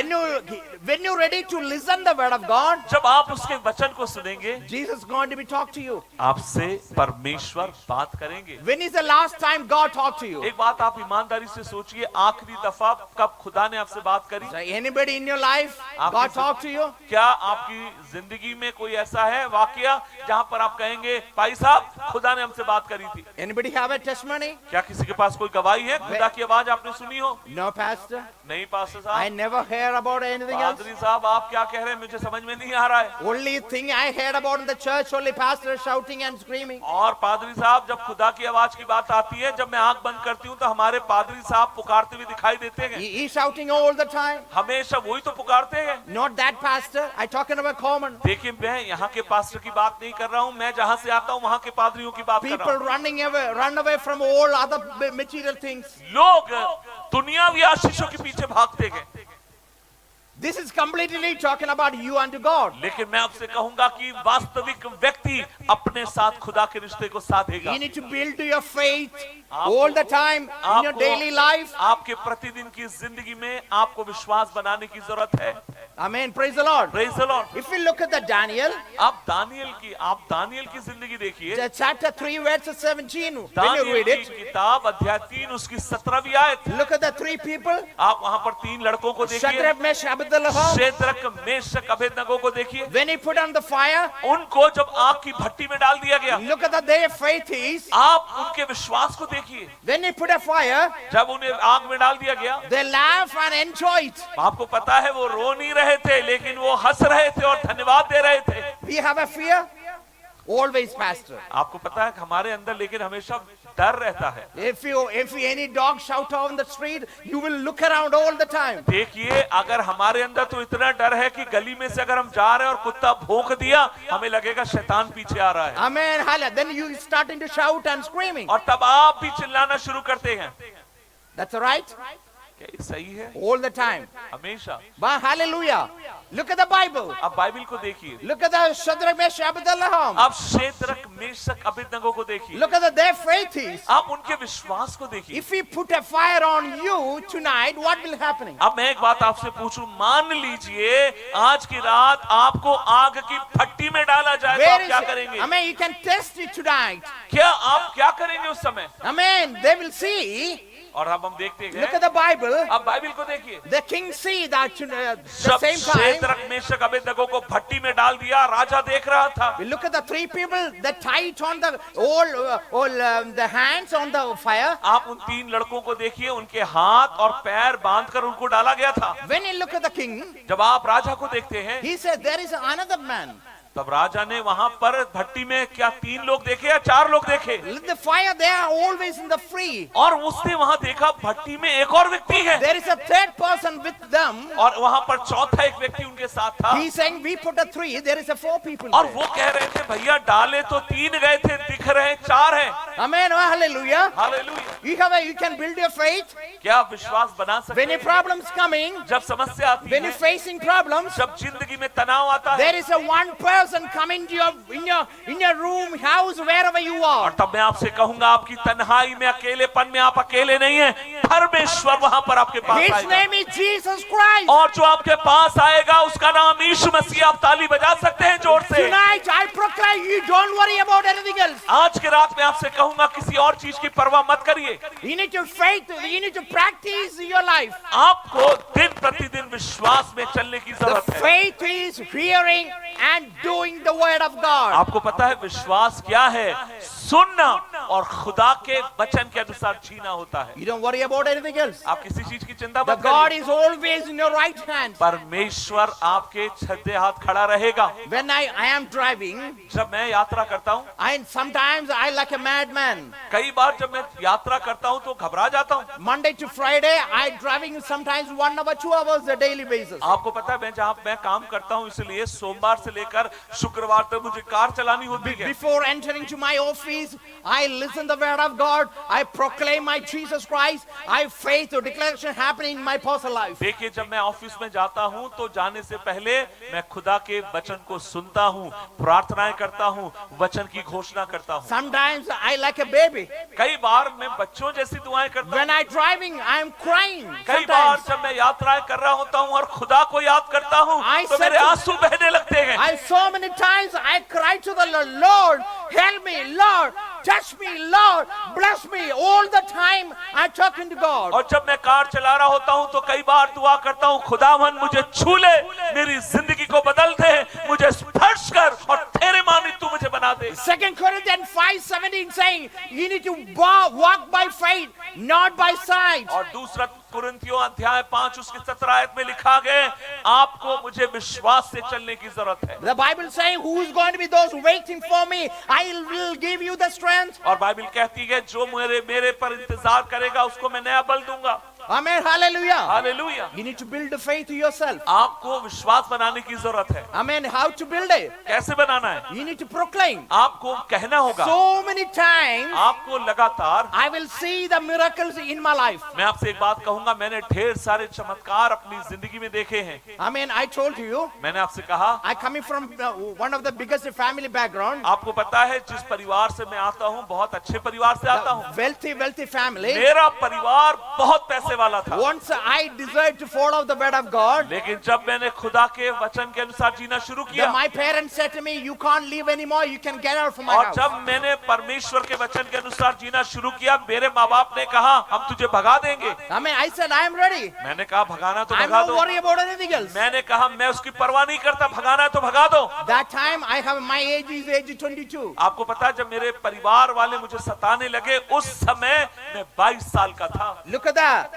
when you ready to listen the word of God, जब आप उसके वचन को सुनेंगे, Jesus is going to be talk to you. आपसे परमेश्वर बात करेंगे। When is the last time God talked to you? एक बात आप ईमानदारी से सोचिए, आखिरी दफा कब खुदा ने आपसे बात करी? So anybody in your life, God talked to you? क्या आपकी जिंदगी में कोई ऐसा है वाकया जहां पर आप कहेंगे भाई साहब खुदा ने हमसे बात करी थी? Anybody have a testimony? क्या किसी के पास कोई गवाही है? खुदा की आवाज आपने सुनी हो? No, Pastor. नहीं पास्टर I साहब। never heard about anything else. पादरी साहब आप क्या कह रहे हैं मुझे समझ में नहीं आ रहा है। Only thing I heard about in the church, only pastor shouting and screaming. और पादरी साहब जब खुदा की आवाज की बात आती है, जब मैं आंख बंद करती हूँ तो हमारे पादरी साहब पुकारते हुए दिखाई देते हैं। He's shouting all the time. हमेशा वही तो पुकारते हैं। Not that pastor. I talking about common. देखिए मैं यहाँ के पास्टर की बात नहीं कर रहा हूँ, मैं जहाँ से आता हूँ वहाँ के पादरियों की बात कर रहा People हूँ। run away from all other material things. लोग दुनियावी आशीषों के पीछे भागते हैं। This is completely talking about you and God. लेकिन मैं आपसे कहूंगा कि वास्तविक व्यक्ति अपने साथ खुदा के रिश्ते को साधेगा। You need to build your faith all the time in your daily life. आपके प्रतिदिन की जिंदगी में आपको विश्वास बनाने की जरूरत है। Amen. Praise the Lord. Praise the Lord। If we look at the Daniel, आप दानियल की जिंदगी देखिए। the chapter 3 verse 17, when you Daniel read की it, किताब अध्याय 3 उसकी 17वीं आयत। look at the 3 people, आप वहाँ पर 3 लड़कों को देखिए। Shadrach, Meshach, Abednego. Shadrach Meshach Abednego को देखिए। When he put on the fire, उनको जब आग की भट्टी में डाल दिया गया, look at their faith is. आप उनके विश्वास को देखिए। When he put a fire, जब उन्हें आग में डाल दिया गया, they laugh and enjoy it. आपको पता है वो रो नहीं रहे थे लेकिन वो हंस रहे थे और धन्यवाद दे रहे थे। We have a fear, always, pastor. आपको पता है हमारे अंदर लेकिन हमेशा डर रहता है। If any dog shout on the street, you will look around all the time. देखिए अगर हमारे अंदर तो इतना डर है कि गली में से अगर हम जा रहे हैं और कुत्ता भौंक दिया हमें लगेगा शैतान पीछे आ रहा है। Amen. Hallelujah. Then you starting to shout and screaming. और तब आप भी चिल्लाना शुरू करते हैं। That's right. क्या ये सही है? All the time. हमेशा। But hallelujah. Look at the Bible. अब बाइबल को देखिए। Look at the Shadrach, Meshach, Abednego. अब शेद्रक मेशक अबेदनगो को देखिए। Look at their faith is. आप उनके विश्वास को देखिए। If we put a fire on you tonight, what will happen? अब मैं एक बात आपसे पूछूं, मान लीजिए आज की रात आपको आग की भट्टी में डाला जाए तो आप क्या करेंगे? I mean, you can test it tonight. क्या आप क्या करेंगे उस समय? I mean, they will see. और अब हम देखते Look हैं, at the Bible. अब बाइबल को देखिए। The king see that the जब same time. शेद्रक मेशक अबेदनगो को भट्टी में डाल दिया, राजा देख रहा था। We look at the three people that tied on the all the hands on the fire. आप उन तीन लड़कों को देखिए, उनके हाथ और पैर बांधकर उनको डाला गया था। When you look at the king, जब आप राजा को देखते हैं, he said there is another man. तब राजा ने वहां पर भट्टी में क्या 3 लोग देखे या 4 लोग देखे? The fire, they are always in the free. और उसने वहां देखा भट्टी में एक और व्यक्ति है, There is a third person with them. और वहां पर चौथा एक व्यक्ति उनके साथ था। He's saying we put a 3. There is a 4 people. और there. वो कह रहे थे, भैया डाले तो 3 गए थे, दिख रहे 4 हैं। Amen. Oh, hallelujah. Hallelujah. You can build your faith. क्या आप विश्वास बना सकते When a हैं? problem's coming, जब समस्या आती when you're है, facing problems, जब जिंदगी में तनाव आता है, there is a one person coming to your in your room, house, wherever you और are. तब मैं आपसे कहूंगा, आपकी तन्हाई में, अकेलेपन में आप अकेले नहीं हैं, परमेश्वर वहां पर आपके पास His आएगा। name is Jesus Christ. और जो आपके पास आएगा उसका नाम यीशु मसीह। आप ताली बजा सकते हैं जोर से। Tonight I proclaim you don't worry about anything else. आज की रात में आपसे कहूंगा, किसी और चीज की परवाह मत करिए। You need to faith. You need to practice your life. आपको दिन प्रतिदिन विश्वास में चलने की The जरूरत है। faith is hearing and doing the word of God. आपको पता है विश्वास क्या है? सुनना और खुदा के वचन के अनुसार जीना होता है। You don't worry about anything else. आप किसी चीज की चिंता The मत God करिए। is always in your right hand. परमेश्वर आपके छठे हाथ खड़ा रहेगा। When I am driving, जब मैं यात्रा करता हूँ, and sometimes I like a madman. कई बार जब मैं यात्रा करता हूँ तो घबरा जाता हूँ। Monday to Friday, I driving sometimes 1 hour, 2 hours a daily basis. आपको पता है, मैं जहाँ मैं काम करता हूँ, इसलिए सोमवार से लेकर शुक्रवार तक मुझे कार चलानी होती है। Before entering to my office, I listen the word of God. I proclaim my Jesus Christ. I faith or declaration happening in my personal life. देखिए, जब मैं ऑफिस में जाता हूँ तो जाने से पहले मैं खुदा के वचन को सुनता हूँ, प्रार्थनाएं करता हूँ, वचन की घोषणा करता हूँ। Sometimes I like a baby. कई बार मैं बच्चों जैसी दुआएं करता When हूँ। I driving, I am crying. कई बार Sometimes जब मैं यात्राएं कर रहा होता हूँ और खुदा को याद करता हूँ I तो said मेरे to- आंसू बहने लगते हैं। I so many times I cry to the Lord, help me, Lord, touch me, Lord, bless me. All the time I'm talking to God. और जब मैं कार चला रहा होता हूँ तो कई बार दुआ करता हूँ, खुदावन मुझे छू ले, मेरी जिंदगी को बदल दे, मुझे स्पर्श कर और तेरे मानित तू मुझे बना दे। 2 Corinthians 5:17 saying you need to walk by faith, not by sight. और दूसरा कुरिन्थियों अध्याय 5 उसकी 17 आयत में लिखा गया, आपको मुझे विश्वास से चलने की जरूरत है। The Bible saying who is going to be those waiting for me, I will give you the strength. और बाइबल कहती है, जो मेरे पर इंतजार करेगा उसको मैं नया बल दूंगा। Amen. Hallelujah. Hallelujah. You need to build the faith to yourself. आपको विश्वास बनाने की जरूरत है। Amen. How to build it? कैसे बनाना है? You need to proclaim. आपको कहना होगा। So many times आपको लगातार। I will see the miracles in my life. मैं आपसे एक बात कहूंगा, मैंने ढेर सारे चमत्कार अपनी जिंदगी में देखे हैं। Amen. I told you, मैंने आपसे कहा, I coming from one of the biggest family background. आपको पता है जिस परिवार से मैं आता हूँ, बहुत अच्छे परिवार से आता हूँ। Wealthy family. मेरा परिवार बहुत पैसे वाला था। Once I desired to follow the word of God, लेकिन जब मैंने खुदा के वचन के अनुसार जीना शुरू then किया, my parents said to me, you can't live anymore, you can get out from my और house. जब मैंने परमेश्वर के वचन के अनुसार जीना शुरू किया, मेरे माँ बाप ने कहा, हम तुझे भगा देंगे। Amen. I said, I am ready. मैंने कहा, भगाना तो I'm भगा not दो। worried about anything else. मैंने कहा, मैं उसकी परवाह नहीं करता, भगाना है तो भगा दो। That time I have my age is age 22. आपको पता है, जब मेरे परिवार वाले मुझे सताने लगे, उस समय मैं 22 साल का था। Look at that.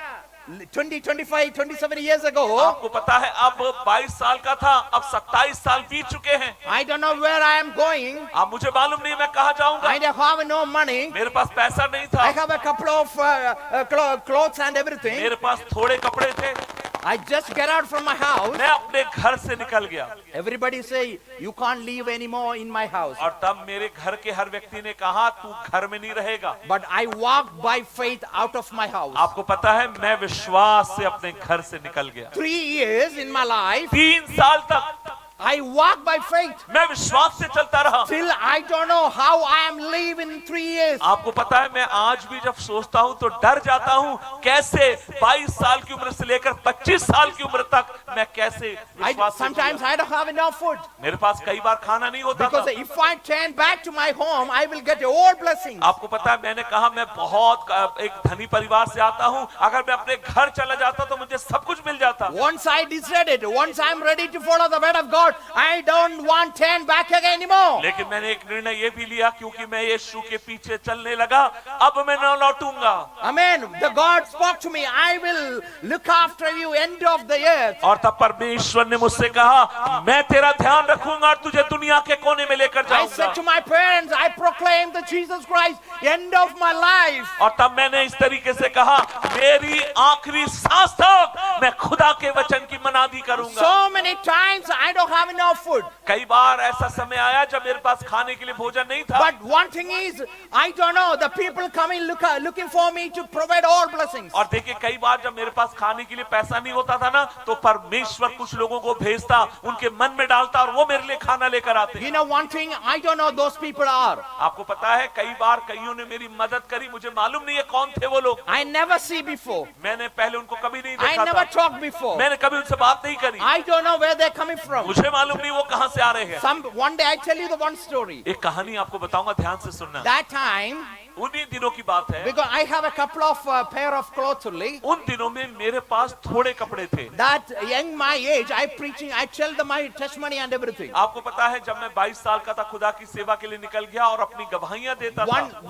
20, 25, 27 years ago. आपको पता है, अब 22 साल का था, अब 27 साल बीत चुके हैं। I don't know where I am going. अब मुझे मालूम नहीं मैं कहाँ जाऊंगा। I have no money. मेरे पास पैसा नहीं I था, have a couple of clothes and everything. मेरे पास थोड़े कपड़े थे, I just get out from my house. मैं अपने घर से निकल गया Everybody say, you can't live anymore in my house. और तब मेरे घर के हर व्यक्ति ने कहा तू घर में नहीं रहेगा। But I walked by faith out of my house. आपको पता है मैं विश्वास से अपने घर से निकल गया। 3 years in my life, 3 साल तक I walked by faith. मैं विश्वास से चलता रहा। Till I don't know how I am living in 3 years. आपको पता है मैं आज भी जब सोचता हूँ तो डर जाता हूँ कैसे 22 साल की उम्र से लेकर 25 साल की उम्र तक मैं कैसे विश्वास से Sometimes I don't have enough food. मेरे पास कई बार खाना नहीं होता Because था। if I turn back to my home, I will get all blessings. आपको पता है मैंने कहा मैं बहुत एक धनी परिवार से आता हूँ, अगर मैं अपने घर चला जाता तो मुझे सब कुछ मिल जाता। Once I decided, once I'm ready to follow the word of God, I don't want to turn back again anymore. लेकिन मैंने एक निर्णय ये भी लिया क्योंकि मैं यीशु के पीछे चलने लगा, अब मैं न लौटूंगा। Amen. The God spoke to me, I will look after you end of the earth. और तब परमेश्वर ने मुझसे कहा मैं तेरा ध्यान रखूंगा और तुझे दुनिया के कोने में लेकर I said जाऊंगा। to my parents, I proclaim the Jesus Christ end of my life. और तब मैंने इस तरीके से कहा मेरी आखिरी सांस तक मैं खुदा के वचन की मनादी करूंगा। So many times I don't have enough food. कई बार ऐसा समय आया जब मेरे पास खाने के लिए भोजन नहीं था। But one thing is, I don't know, the people coming looking for me to provide all blessings. और देखिए कई बार जब मेरे पास खाने के लिए पैसा नहीं होता था ना तो परमेश्वर कुछ लोगों को भेजता, उनके मन में डालता और वो मेरे लिए खाना लेकर आते। You know one thing, I don't know those people are. आपको पता है कई बार कईयों ने मेरी मदद करी, मुझे मालूम नहीं है कौन थे वो लोग। I never see before. मैंने पहले उनको कभी नहीं I देखा never था, talked before. मैंने कभी उनसे बात नहीं करी, I don't know where they're coming from. मुझे मालूम नहीं वो कहां से आ रहे हैं। One day I tell you the one story. एक कहानी आपको बताऊंगा, ध्यान से सुनना। That time, उन्हीं दिनों की बात है, because I have a couple of pair of clothes only. उन दिनों में मेरे पास थोड़े कपड़े थे। That young my age, I tell them my testimony and everything. आपको पता है जब मैं 22 साल का था खुदा की सेवा के लिए निकल गया और अपनी गवाहियां देता था।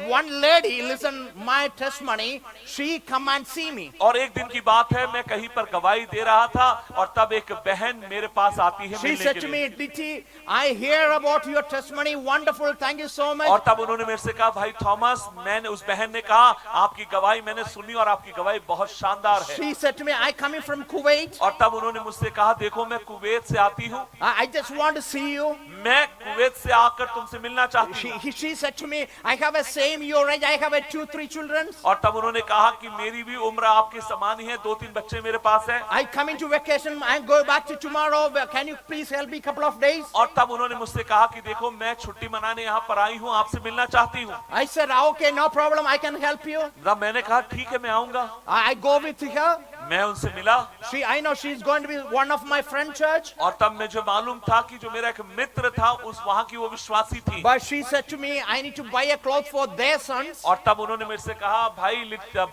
One lady listen my testimony. She come and see me. और एक दिन की बात है मैं कहीं पर गवाही दे रहा था और तब एक बहन मेरे पास आती है She मिलने said के to लिए। me, Diti, I hear about your testimony. Wonderful. Thank you so much. और तब उन्होंने मेरे से कहा भाई थॉमस, मैंने उस बहन ने कहा आपकी गवाही मैंने सुनी और आपकी गवाही बहुत शानदार है। She said to me, I coming from Kuwait. और तब उन्होंने मुझसे कहा देखो मैं कुवैत से आती हूँ, I just want to see you. मैं कुवैत से आकर तुमसे मिलना चाहती हूँ। She said to me, I have a same your age. I have a 2-3 children. और तब उन्होंने कहा कि मेरी भी उम्र आपके समान ही है, 2-3 बच्चे मेरे पास है। I come into vacation. I go back to tomorrow. Can you please help me couple of days? और तब उन्होंने मुझसे कहा कि देखो मैं छुट्टी मनाने यहाँ पर आई हूँ, आपसे मिलना चाहती हूँ। I said, okay, no problem. I can help you. तब मैंने कहा ठीक है मैं आऊंगा। I go with her. मैं उनसे मिला I know she's going to be one of my friend church. और तब मुझे मालूम था कि जो मेरा एक मित्र था उस वहाँ की वो विश्वासी थी। But she said to me, I need to buy a cloth for their sons. और तब उन्होंने मेरे से कहा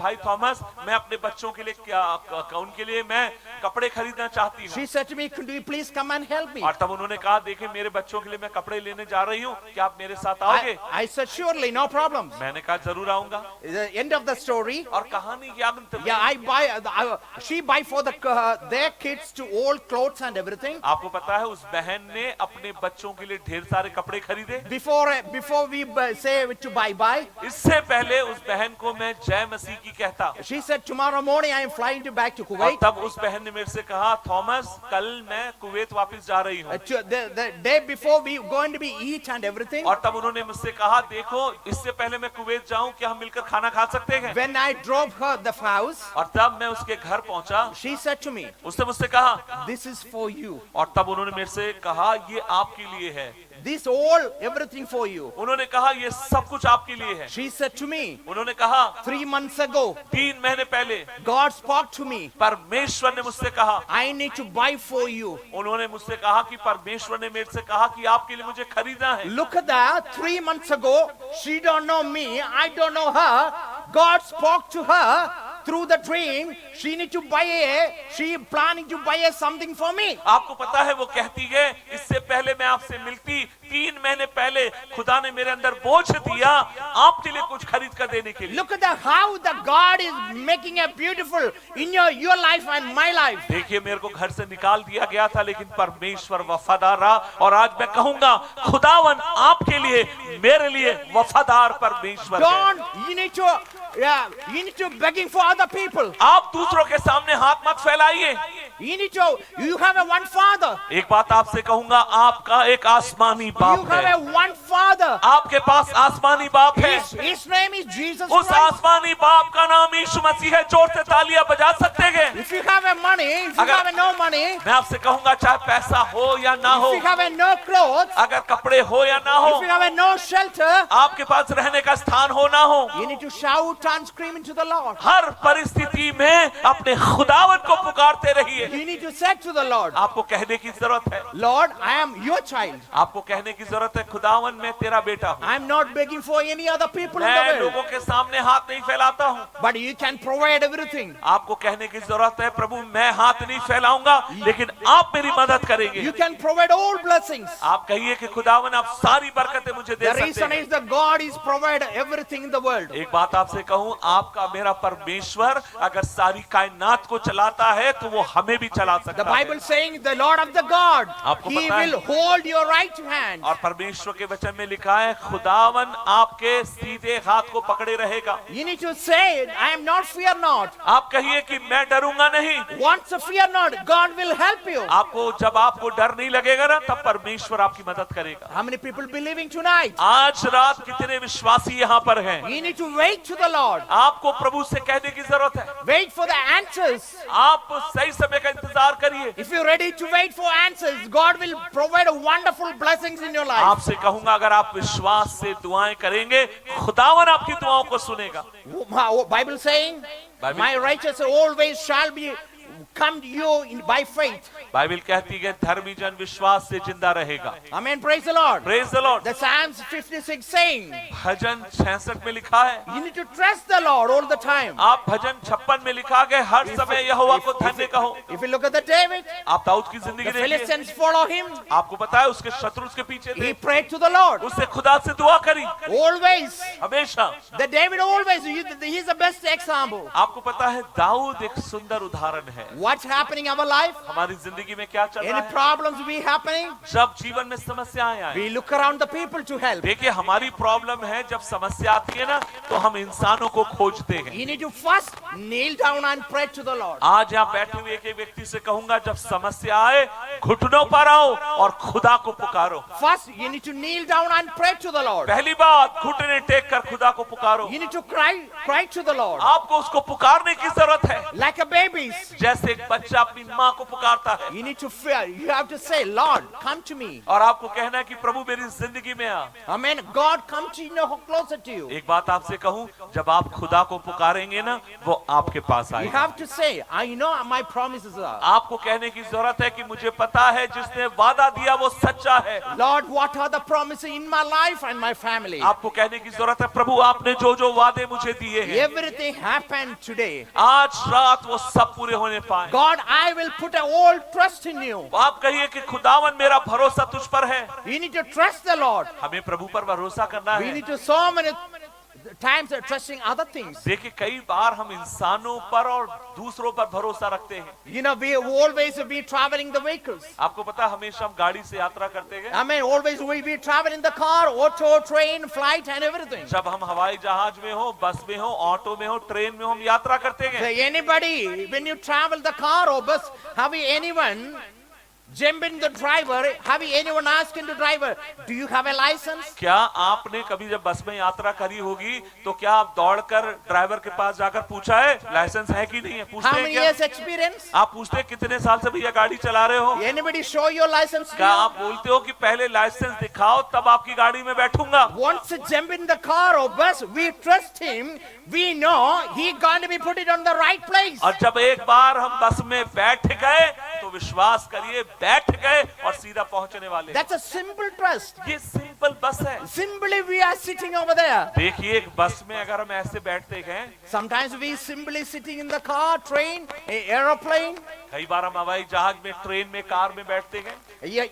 भाई थॉमस, मैं अपने बच्चों के लिए उनके लिए मैं कपड़े खरीदना चाहती हूँ। She said to me, could you please come and help me? और तब उन्होंने कहा देखिए मेरे बच्चों के लिए मैं कपड़े लेने जा रही हूँ, क्या आप मेरे साथ आओगे? I said, surely, no problem. मैंने कहा जरूर आऊंगा। The end of the story. और कहानी की अंत में Yeah, I buy. She buy for their kids to old clothes and everything. आपको पता है उस बहन ने अपने बच्चों के लिए ढेर सारे कपड़े खरीदे। Before we say to bye. इससे पहले उस बहन को मैं जय मसीह की कहता। She said, tomorrow morning I am flying back to और Kuwait. तब उस बहन ने मेरे से कहा थॉमस कल मैं कुवैत वापस जा रही हूँ। The day before we going to be eat and everything. और तब उन्होंने मुझसे कहा देखो इससे पहले मैं कुवैत जाऊं क्या हम मिलकर खाना खा सकते हैं? When I drove her the house, और तब मैं उसके घर पहुंचा, she said to me, उसने मुझसे कहा this is for you. और तब उन्होंने मेरे से कहा ये आपके लिए है। This everything for you. उन्होंने कहा ये सब कुछ आपके लिए है। She said to me, उन्होंने कहा 3 months ago, 3 महीने पहले God spoke to me. परमेश्वर ने मुझसे कहा, I need to buy for you. उन्होंने मुझसे कहा कि परमेश्वर ने मेरे से कहा कि आपके लिए मुझे खरीदना है। Look at that. 3 months ago, she don't know me. I don't know her. God spoke to her through the dream. She planning to buy something for me. आपको पता है वो कहती है इससे पहले मैं आपसे मिलती 3 महीने पहले खुदा ने मेरे अंदर बोझ दिया आपके लिए कुछ खरीद कर देने के लिए। Look at how the God is making a beautiful in your life and my life. देखिए मेरे को घर से निकाल दिया गया था लेकिन परमेश्वर वफादार रहा और आज मैं कहूंगा खुदावन आपके लिए मेरे लिए वफादार परमेश्वर है। You need to yeah, you need to begging for other people. आप दूसरों के सामने हाथ मत फैलाइए। You have a one father. एक बात आपसे कहूंगा, आपका एक आसमानी You बाप have है। a one father. आपके पास आसमानी बाप है। His name is Jesus उस Christ. आसमानी बाप का नाम यीशु मसीह है। जोर से तालियां बजा सकते हैं। If you have a money, if you have a no money, मैं आपसे कहूंगा, चाहे पैसा हो या ना हो, if you have a no clothes, अगर कपड़े हो या ना हो, if you have a no shelter, आपके पास रहने का स्थान हो ना हो, you need to shout and scream into the Lord. हर परिस्थिति में अपने खुदावन को पुकारते रहिए। You need to say to the Lord, आपको कहने की जरूरत है। Lord, I am your child. आपको कहने की जरूरत है, खुदावन मैं तेरा बेटा हूँ। I am not begging for any other people in मैं the world. लोगों के सामने हाथ नहीं फैलाता हूँ। But you can provide everything. आपको कहने की जरूरत है, प्रभु मैं हाथ नहीं फैलाऊंगा, लेकिन आप मेरी मदद करेंगे। You can provide all blessings. आप कहिए कि खुदावन आप सारी बरकतें मुझे दे The सकते reason हैं। is that God is provide everything in the world. एक बात आपसे कहूँ, आपका मेरा परमेश्वर अगर सारी कायनात को चलाता है तो वो हमें भी चला The सकता है। Bible saying the Lord of the God, आपको He पता है? will hold your right hand. और परमेश्वर के वचन में लिखा है, खुदावन आपके सीधे हाथ को पकड़े रहेगा। You need to say, I am not fear not. आप कहिए कि मैं डरूंगा नहीं। Once fear not, God will help you. आपको जब आपको डर नहीं लगेगा ना, तब परमेश्वर आपकी मदद करेगा। How many people believing tonight? आज रात कितने विश्वासी यहाँ पर हैं? You need to wait to the Lord. आपको प्रभु से कहने की जरूरत है। Wait for the answers. आप सही समय का इंतजार करिए। If you're ready to wait for answers, God will provide wonderful blessings in your life. आपसे कहूंगा, अगर आप विश्वास से दुआएं करेंगे, खुदावन आपकी दुआओं को सुनेगा। Bible saying, Bible- my righteous always shall be come to you by faith. Bible कहती है, धर्मी जन विश्वास से जिंदा रहेगा। Amen. Praise the Lord. Praise the Lord. The Psalms 56 saying, भजन 66 में लिखा है, you need to trust the Lord all the time. आप भजन 56 में लिखा गया, हर समय यहोवा को धन्य कहो। If you look at the David, आप दाऊद की जिंदगी the देखिए, Philistines follow him. आपको पता है उसके शत्रु उसके पीछे He थे, prayed to the Lord. उससे खुदा से दुआ करी Always. हमेशा। The David always, he's the best example. आपको पता है दाऊद एक सुंदर उदाहरण है। What's happening in our life? हमारी जिंदगी में क्या चल रहा Any है? problems we happening? जब जीवन में समस्याएं आए, We look around the people to help. देखिए हमारी प्रॉब्लम है, जब समस्या आती है ना, तो हम इंसानों को खोजते हैं। You need to first kneel down and pray to the Lord. आज यहाँ बैठे हुए एक व्यक्ति से कहूंगा, जब समस्या आए घुटनों पर आओ और खुदा को पुकारो। First, you need to kneel down and pray to the Lord. पहली बात, घुटने टेक कर खुदा को पुकारो। You need to cry to the Lord. आपको उसको पुकारने की जरूरत है, Like a baby. जैसे एक बच्चा अपनी माँ को पुकारता है। You need to fear. You have to say, Lord, come to me. और आपको कहना है कि प्रभु मेरी जिंदगी में आ। Amen. God, come to you, closer to you. एक बात आपसे कहूं, जब आप खुदा को पुकारेंगे ना, वो आपके पास You आएगा। have to say, I know my promises are. आपको कहने की जरूरत है कि मुझे पता है जिसने वादा दिया वो सच्चा है। Lord, what are the promises in my life and my family? आपको कहने की जरूरत है, प्रभु आपने जो जो वादे मुझे दिए हैं, Everything happened today. आज रात वो सब पूरे होने पाए। God, I will put all trust in you. आप कहिए कि खुदावन मेरा भरोसा तुझ पर है। You need to trust the Lord. हमें प्रभु पर भरोसा करना We है। need to so many times trusting other things. देखिए कई बार हम इंसानों पर और दूसरों पर भरोसा रखते हैं। You know, we always be traveling the vehicles. आपको पता है, हमेशा हम गाड़ी से यात्रा करते हैं। I mean, always we be traveling the car, auto, train, flight, and everything. जब हम हवाई जहाज में हो, बस में हो, ऑटो में हो, ट्रेन में हो, हम यात्रा करते So हैं। anybody, when you travel the car or bus, have you anyone jump in the driver? Have you anyone asking the driver, do you have a license? क्या आपने कभी जब बस में यात्रा करी होगी, तो क्या आप दौड़कर ड्राइवर के पास जाकर पूछा है लाइसेंस है कि नहीं है? पूछते How हैं many क्या? years experience? आप पूछते हैं कितने साल से भैया गाड़ी चला रहे हो? Anybody show your license to क्या you? आप बोलते हो कि पहले लाइसेंस दिखाओ तब आपकी गाड़ी में बैठूंगा? Once you jump in the car or bus, we trust him. We know he going to be put it on the right place. और जब एक बार हम बस में बैठ गए, तो विश्वास करिए बैठ गए और सीधा पहुंचने वाले। That's a simple trust. ये सिंपल बस है। Simply we are sitting over there. देखिए एक बस में अगर हम ऐसे बैठते हैं, Sometimes we simply sitting in the car, train, aeroplane. कई बार हम हवाई जहाज में, ट्रेन में, कार में बैठते हैं।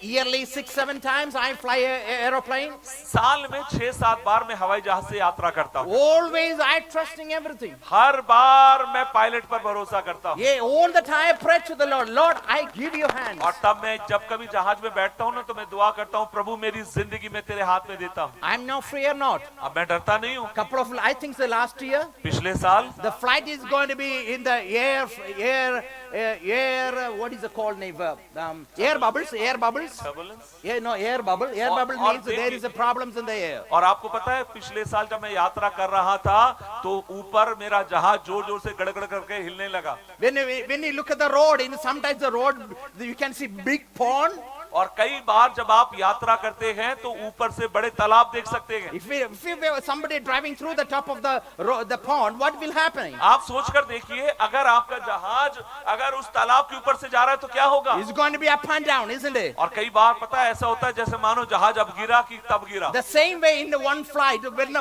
Yearly 6-7 times I fly a aeroplane. साल में 6-7 बार मैं हवाई जहाज से यात्रा करता हूँ। Always I trusting everything. हर बार मैं पायलट पर भरोसा करता हूँ। Yeah, all the time I pray to the Lord. Lord, I give you hands. और तब मैं जब कभी जहाज में बैठता हूँ ना, तो मैं दुआ करता हूँ, प्रभु मेरी जिंदगी में तेरे हाथ में देता हूँ। I'm no fear not. अब मैं डरता नहीं हूँ। Couple of, I think the last year, पिछले साल the flight is going to be in the what is it called name? Air bubbles. Yeah, no, air bubble. Air bubble और means there is a problems in the air. और आपको पता है, पिछले साल जब मैं यात्रा कर रहा था तो ऊपर मेरा जहाज जोर जोर से गड़गड़ करके हिलने लगा। When you look at the road, sometimes the road you can see big pond. और कई बार जब आप यात्रा करते हैं तो ऊपर से बड़े तालाब देख सकते हैं। If somebody driving through the top of the pond, what will happen? आप सोचकर देखिए, अगर आपका जहाज अगर उस तालाब के ऊपर से जा रहा है तो क्या होगा? It's going to be up and down, isn't it? और कई बार पता है ऐसा होता है जैसे मानो जहाज अब गिरा कि तब गिरा। The same way in the one flight, when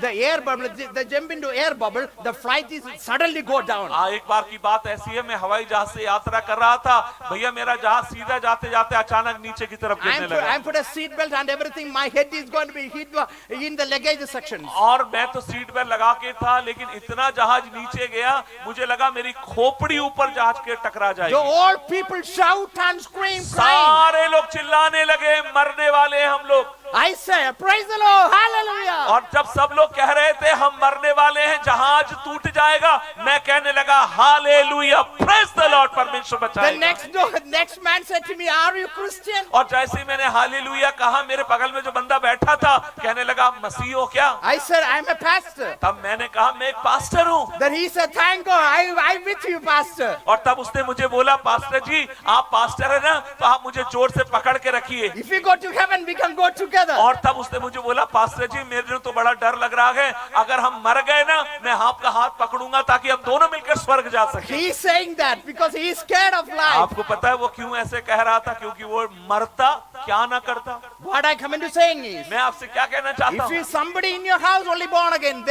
the air bubble, the jump into air bubble, the flight is suddenly go down. एक बार की बात ऐसी है, मैं हवाई जहाज से यात्रा कर रहा था, भैया मेरा जहाज सीधा जाते जाते अचानक नीचे की तरफ गिरने लगा। I put a seat belt and everything. My head is going to be hit in the luggage section. और मैं तो सीट बेल्ट लगा के था, लेकिन इतना जहाज नीचे गया, मुझे लगा मेरी खोपड़ी ऊपर जहाज के टकरा जाएगी। So all people shout and scream, crying. सारे लोग चिल्लाने लगे, मरने वाले हम लोग। I say, praise the Lord, hallelujah. और जब सब लोग कह रहे थे हम मरने वाले हैं, जहाज टूट जाएगा, मैं कहने लगा हालेलुया, प्रेज द लॉर्ड, परमेश्वर The बचाएगा। next man said to me, are you Christian? और जैसे ही मैंने हालेलुया कहा, मेरे बगल में जो बंदा बैठा था कहने लगा मसीह हो क्या? I said, I'm a pastor. तब मैंने कहा मैं एक पास्टर हूँ। Then he said, thank God, I'm with you, pastor. और तब उसने मुझे बोला, पास्टर जी आप पास्टर है ना, तो आप मुझे जोर से पकड़ के रखिए। If we go to heaven, we can go together. और तब उसने मुझे बोला, पास्टर जी मेरे तो बड़ा डर लग रहा है, अगर हम मर गए ना, मैं आपका हाथ पकड़ूंगा ताकि हम दोनों मिलकर स्वर्ग जा सकें। He is saying that because he is scared of life. आपको पता है वो क्यों ऐसे कह रहा था? क्योंकि वो मरता क्या ना करता। What I come into saying is, मैं आपसे क्या कहना चाहता if हूँ? is somebody in your house only born again,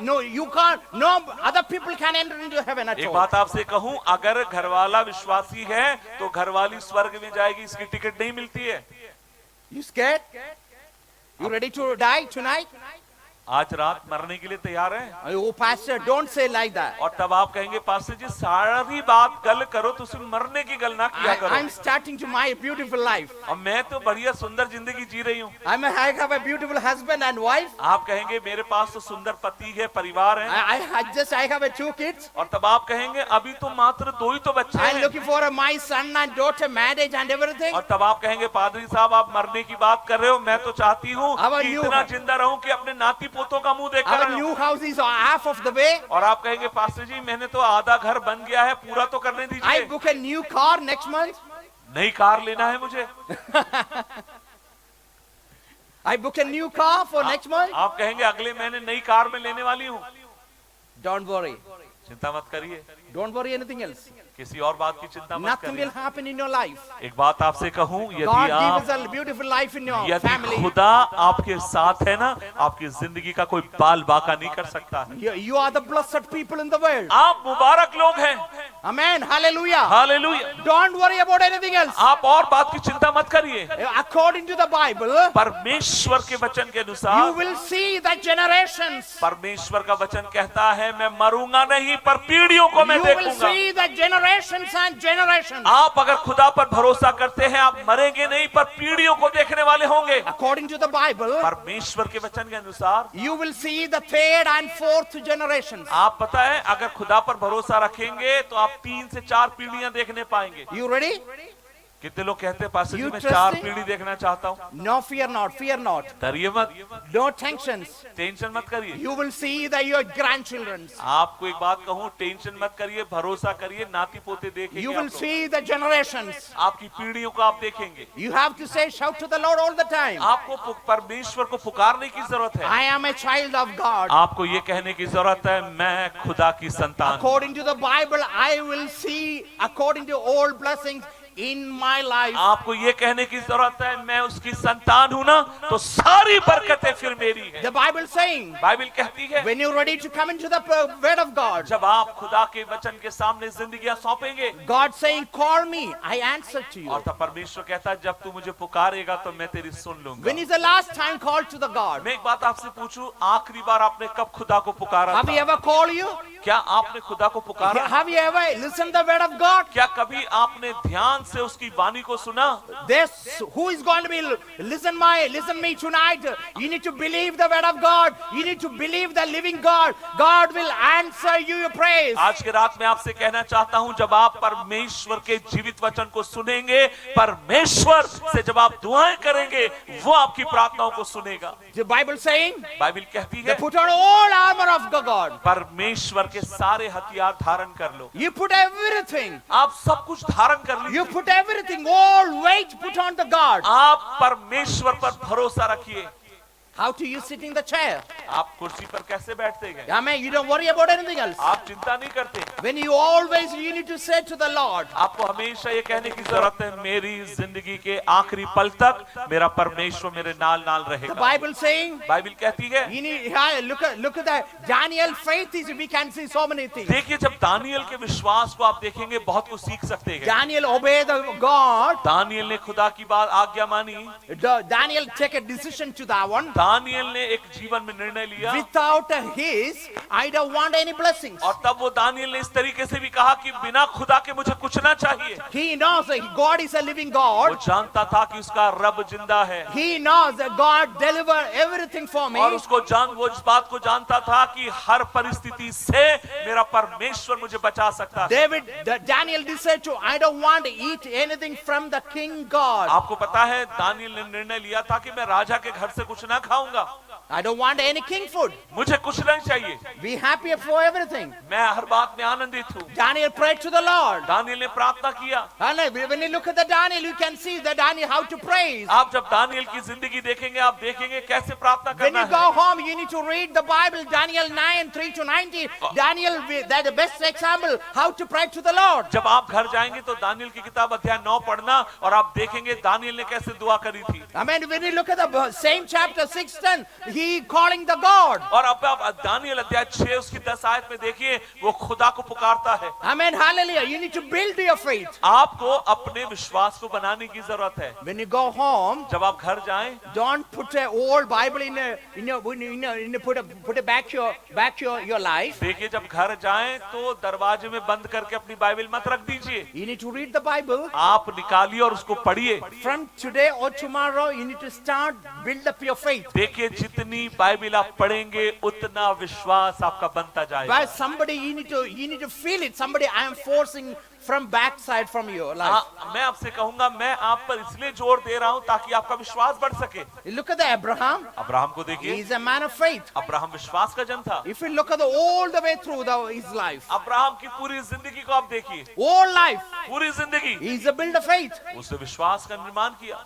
no, you can't, no other people can enter into heaven at एक all. बात आपसे कहूँ, अगर घरवाला विश्वासी है तो घरवाली स्वर्ग में जाएगी, इसकी टिकट नहीं मिलती है। You scared? You ready to die tonight? आज रात मरने के लिए तैयार है? Oh, pastor, don't say like that. और तब आप कहेंगे, पास्टर जी सारी बात गल करो तो सिर्फ मरने की गल ना किया करो। I'm starting to my beautiful life. और मैं तो बढ़िया सुंदर जिंदगी जी रही हूँ। I have a beautiful husband and wife. आप कहेंगे मेरे पास तो सुंदर पति है, परिवार है। I have 2 kids. और तब आप कहेंगे अभी तो मात्र 2 ही तो बच्चे I'm हैं। looking for my son and daughter marriage and everything. और तब आप कहेंगे, पादरी साहब आप मरने की बात कर रहे हो, मैं तो चाहती हूँ कि इतना जिंदा रहूं कि अपने नाती पोतों का मुंह देखकर Our new house is half of the way. और आप कहेंगे, पास्टर जी मैंने तो आधा घर बन गया है, पूरा तो करने I दीजिए। book a new car next month. नई कार लेना है मुझे। I book a new car for next month. आप कहेंगे अगले महीने नई कार में लेने वाली हूँ। Don't worry. चिंता मत करिए, Don't worry anything else. किसी और बात की चिंता मत Nothing will करिए। happen in your life. एक बात आपसे कहूँ, यदि God आप gives us a beautiful life in your यदि family. खुदा आपके साथ है ना, आपकी जिंदगी का कोई बाल बाका नहीं कर सकता है। You are the blessed people in the world. आप मुबारक लोग हैं। Amen. Hallelujah. Hallelujah. Don't worry about anything else. आप और बात की चिंता मत करिए। According to the Bible, परमेश्वर के वचन के you अनुसार will see the generations. परमेश्वर का वचन कहता है, मैं मरूंगा नहीं पर पीढ़ियों को मैं You will देखूंगा। see the generations and generations. आप अगर खुदा पर भरोसा करते हैं, आप मरेंगे नहीं पर पीढ़ियों को देखने वाले होंगे। According to the Bible, परमेश्वर के वचन के अनुसार you will see the 3rd and 4th generations. आप पता है, अगर खुदा पर भरोसा रखेंगे तो आप 3 से 4 पीढ़ियां देखने पाएंगे। You ready? कितने लोग कहते हैं, पास्टर जी You मैं trusting? 4 पीढ़ी देखना चाहता हूँ। No, fear not, fear not. डरिए मत, No tensions. टेंशन मत करिए। You will see that your grandchildren. आपको एक बात कहूँ, टेंशन मत करिए, भरोसा करिए, नाती पोते देखेंगे। You will आप लोग। see the generations. आपकी पीढ़ियों को आप देखेंगे। You have to say, shout to the Lord all the time. आपको परमेश्वर को पुकारने की जरूरत है। I am a child of God. आपको ये कहने की जरूरत है, मैं खुदा की संतान। According to the Bible, I will see, according to all blessings, in my life, आपको ये कहने की जरूरत है मैं उसकी संतान हूं ना, तो सारी बरकतें फिर मेरी हैं। the Bible saying, बाइबल कहती है when you're ready to come into the word of God, जब आप खुदा के वचन के सामने जिंदगियां सौंपेंगे, God saying, call me, I answer to you. और तब परमेश्वर कहता है जब तू मुझे पुकारेगा तो मैं तेरी सुन लूंगा। When is the last time called to the God? मैं एक बात आपसे पूछूं, आखिरी बार आपने कब खुदा को पुकारा Have था? you ever called you? क्या आपने खुदा को पुकारा? Have you ever listened the word of God? क्या कभी आपने ध्यान से उसकी वाणी को सुना? This who is going to be listen me tonight. You need to believe the word of God. You need to believe the living God. God will answer you your praise. आज के रात में आपसे कहना चाहता हूं, जब आप परमेश्वर के जीवित वचन को सुनेंगे, परमेश्वर से जब आप दुआएं करेंगे, वो आपकी प्रार्थनाओं को सुनेगा। The Bible saying, बाइबल कहती they है put on all armor of God. परमेश्वर के सारे हथियार धारण कर लो। You put everything. आप सब कुछ धारण कर लीजिए। You put everything. All weight put on the God. आप परमेश्वर पर भरोसा रखिए। How do you sit in the chair? आप कुर्सी पर कैसे बैठते हैं? Amen. You don't worry about anything else. आप चिंता नहीं करते। When you need to say to the Lord, आपको हमेशा ये कहने की जरूरत है, मेरी जिंदगी के आखिरी पल तक मेरा परमेश्वर मेरे नाल नाल the रहेगा। Bible saying, बाइबल कहती है, you need, look at the Daniel faith is, we can see so many things. देखिए जब दानियल के विश्वास को आप देखेंगे बहुत कुछ सीख सकते हैं। Daniel obeyed the God. Daniel ने खुदा की बात आज्ञा मानी। Daniel take a decision to that one. Daniel ने एक जीवन में निर्णय लिया, Without his, I don't want any blessings. और तब वो दानियल ने इस तरीके से भी कहा कि बिना खुदा के मुझे कुछ ना चाहिए। He knows that God is a living वो God. जानता था कि उसका रब जिंदा है, He knows that God deliver everything for me. और वो इस बात को जानता था कि हर परिस्थिति से मेरा परमेश्वर मुझे बचा सकता है। Daniel decided to, I don't want to eat anything from the king God. आपको पता है दानियल ने निर्णय लिया था कि मैं राजा के घर से कुछ ना खाऊंगा, I don't want any king food. मुझे कुछ नहीं चाहिए, Be happy for everything. मैं हर बात में आनंदित हूँ। Daniel prayed to the Lord. Daniel ने प्रार्थना किया। And when you look at the Daniel, you can see the Daniel how to praise. आप जब दानियल की जिंदगी देखेंगे, आप देखेंगे कैसे प्रार्थना When करना you है। go home, you need to read the Bible, Daniel 9, 3-19. Daniel, that's the best example how to pray to the Lord. जब आप घर जाएंगे तो दानियल की किताब अध्याय 9 पढ़ना, और आप देखेंगे दानियल ने कैसे दुआ करी थी। I mean, when you look at the same chapter 6-10, he calling the God. और अब आप दानियल अध्याय 6 उसकी 10 आयत में देखिए, वो खुदा को पुकारता है। I mean, hallelujah. You need to build your faith. आपको अपने विश्वास को बनाने की जरूरत है। When you go home, जब आप घर जाएं, don't put an old Bible put it back your life. देखिए जब घर जाएं तो दरवाजे में बंद करके अपनी बाइबल मत रख दीजिए। You need to read the Bible. आप निकालिए और उसको पढ़िए। From today or tomorrow, you need to start build up your faith. देखिए जितनी बाइबल आप पढ़ेंगे उतना विश्वास आपका बनता जाएगा। By somebody, you need to feel it. Somebody, I am forcing from backside from your life. मैं आपसे कहूंगा, मैं आप पर इसलिए जोर दे रहा हूं ताकि आपका विश्वास बढ़ सके। You look at the Abraham. Abraham को He देखिए, is a man of faith. Abraham विश्वास का जन था। If you look at all the way through his life, Abraham की पूरी जिंदगी को आप देखिए, all life, पूरी जिंदगी he is a builder of faith. उसने विश्वास का निर्माण किया।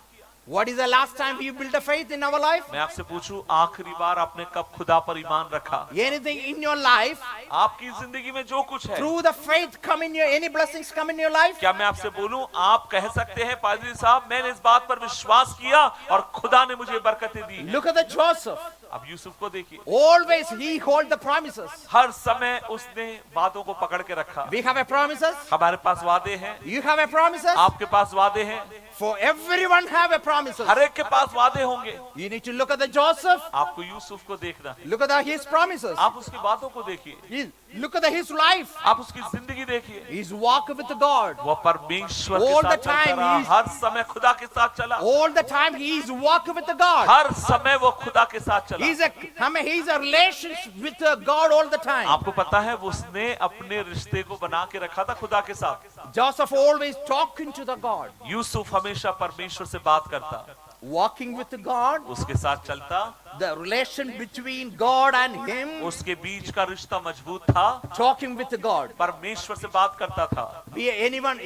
What is the last time you built a faith in our life? मैं आपसे पूछूं, आखिरी बार आपने कब खुदा पर ईमान रखा? Anything in your life, आपकी जिंदगी में जो कुछ है, through the faith come in your, any blessings come in your life? क्या मैं आपसे बोलूं, आप कह सकते हैं पादरी साहब मैंने इस बात पर विश्वास किया और खुदा ने मुझे बरकतें दी हैं। Look at the Joseph. अब यूसुफ को देखिए, Always he hold the promises. हर समय उसने वादों को पकड़ के रखा। We have a promises. हमारे पास वादे हैं, You have a promises. आपके पास वादे हैं, For everyone have a promises. हर एक के पास वादे होंगे। You need to look at the Joseph. आपको यूसुफ को देखना है, Look at his promises. आप उसकी बातों को देखिए, Look at his life. आप उसकी जिंदगी देखिए। He's walking with God. वो परमेश्वर के All साथ the चलता time रहा, he's- हर समय खुदा के साथ चला, All the time he's walking with God. हर समय वो खुदा के साथ चला। He's a relationship with God all the time. आपको पता है वो उसने अपने रिश्ते को बना के रखा था खुदा के साथ। Joseph always talking to the God. Yusuf हमेशा परमेश्वर से बात करता, Walking with God. उसके साथ चलता, The relation between God and him. उसके बीच का रिश्ता मजबूत था, Talking with God. परमेश्वर से बात करता था। Be anyone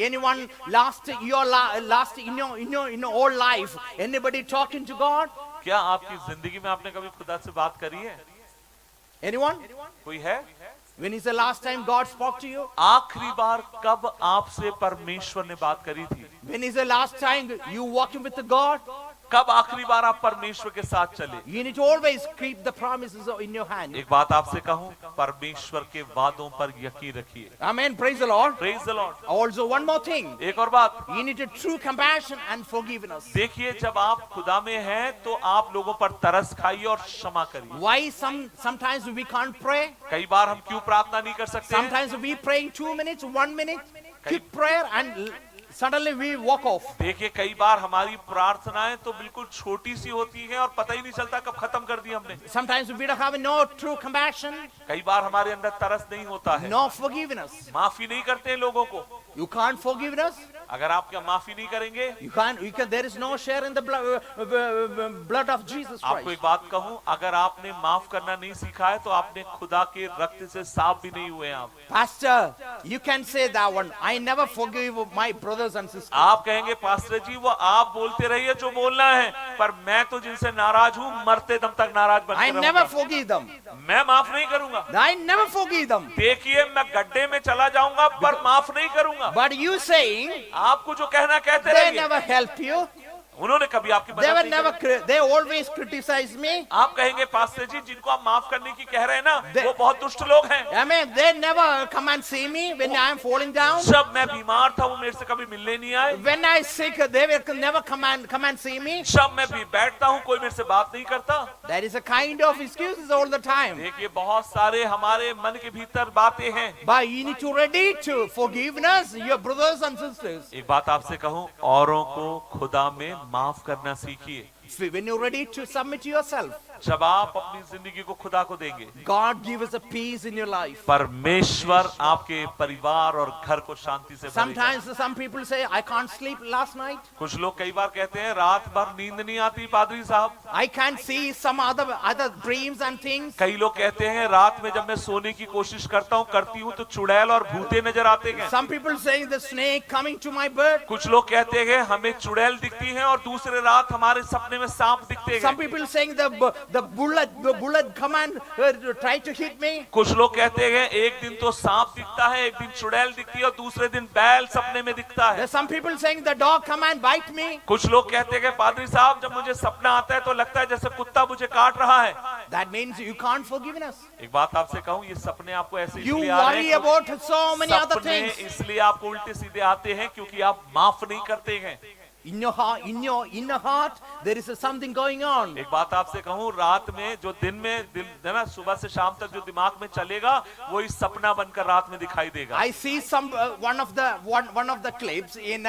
last in your whole life, anybody talking to God? क्या आपकी जिंदगी में आपने कभी खुदा से बात करी है? Anyone? कोई है? When is the last time God spoke to you? आखिरी बार कब आपसे परमेश्वर ने बात करी थी? When is the last time you walking with the God? कब आखिरी बार आप परमेश्वर के साथ चले? You need to always keep the promises in your hand. एक बात आपसे कहूं, परमेश्वर के वादों पर यकीन रखिए। Amen. Praise the Lord. Praise the Lord. Also, one more thing. एक और बात, You need a true compassion and forgiveness. देखिए जब आप खुदा में हैं तो आप लोगों पर तरस खाइए और क्षमा करिए। Why sometimes we can't pray? कई बार हम क्यों प्रार्थना नहीं कर सकते हैं? Sometimes we praying 2 minutes, 1 minute, quick prayer, and suddenly we walk off. देखिए कई बार हमारी प्रार्थनाएं तो बिल्कुल छोटी सी होती हैं और पता ही नहीं चलता कब खत्म कर दी हमने। Sometimes we don't have no true compassion, कई बार हमारे अंदर तरस नहीं होता है, no forgiveness. माफी नहीं करते हैं लोगों को। You can't forgive us. अगर आप क्या माफी नहीं करेंगे? You can't. There is no share in the blood of Jesus आपको Christ. एक बात कहूं, अगर आपने माफ करना नहीं सीखा है तो आपने खुदा के रक्त से साफ भी नहीं हुए हैं आप। Pastor, you can say that one. I never forgive my brothers and sisters. आप कहेंगे पास्टर जी वो आप बोलते रहिए जो बोलना है, पर मैं तो जिनसे नाराज हूं मरते दम तक नाराज बन I के never रहूंगा। forgive them. मैं माफ नहीं करूंगा। I never forgive them. देखिए मैं गड्ढे में चला जाऊंगा पर माफ नहीं करूंगा। But you saying आपको जो कहना कहते they रहिए। never help you. उन्होंने कभी आपकी They मदद were नहीं never. करी। They always criticize me. आप कहेंगे पास्टर जी जिनको आप माफ करने की कह रहे हैं ना They- वो बहुत दुष्ट लोग हैं। I mean, they never come and see me when I am falling down. जब मैं बीमार था वो मेरे से कभी मिलने नहीं आए। When I sick, they will never come and see me. जब मैं भी बैठता हूँ कोई मेरे से बात नहीं करता। That is a kind of excuses all the time. देखिए बहुत सारे हमारे मन के भीतर बातें हैं। But you need to ready to forgiveness, your brothers and sisters. एक बात आपसे कहूँ, औरों को खुदा में माफ करना सीखिए। When you're ready to submit yourself, जब आप अपनी जिंदगी को खुदा को देंगे, God give us a peace in your life. परमेश्वर आपके परिवार और घर को शांति से भरेगा। Sometimes some people say, I can't sleep last night. कुछ लोग कई बार कहते हैं रात भर नींद नहीं आती पादरी साहब। I can't see some other dreams and things. कई लोग कहते हैं रात में जब मैं सोने की कोशिश करती हूँ तो चुड़ैल और भूते नजर आते हैं। Some people saying the snake coming to my bed. कुछ लोग कहते हैं हमें चुड़ैल दिखती है और दूसरे रात हमारे सपने में सांप दिखते Some हैं। people saying the bullet come and try to hit me. कुछ लोग कहते हैं एक दिन तो सांप दिखता है, एक दिन चुड़ैल दिखती है और दूसरे दिन बैल सपने में दिखता है। There's some people saying the dog come and bite me. कुछ लोग कहते हैं पादरी साहब जब मुझे सपना आता है तो लगता है जैसे कुत्ता मुझे काट रहा है। That means you can't forgive us. एक बात आपसे कहूँ, ये सपने आपको ऐसे You इसलिए आ रहे worry हैं about so many other सपने things. इसलिए आपको उल्टे सीधे आते हैं क्योंकि आप माफ नहीं करते हैं। In your heart, in your inner heart, there is something going on. एक बात आपसे कहूँ, रात में जो दिन है ना सुबह से शाम तक जो दिमाग में चलेगा वो इस सपना बनकर रात में दिखाई देगा। I see some one of the clips in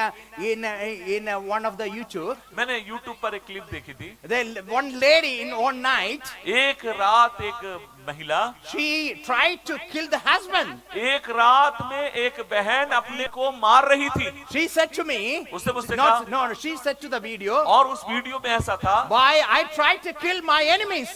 one of the YouTube. मैंने YouTube पर एक क्लिप देखी थी। One lady in one night, एक रात एक महिला, she tried to kill the husband. एक रात में एक बहन अपने को मार रही थी। She said to me, उसने मुझसे no, कहा, she said to the video, और उस वीडियो में ऐसा था, why I tried to kill my enemies.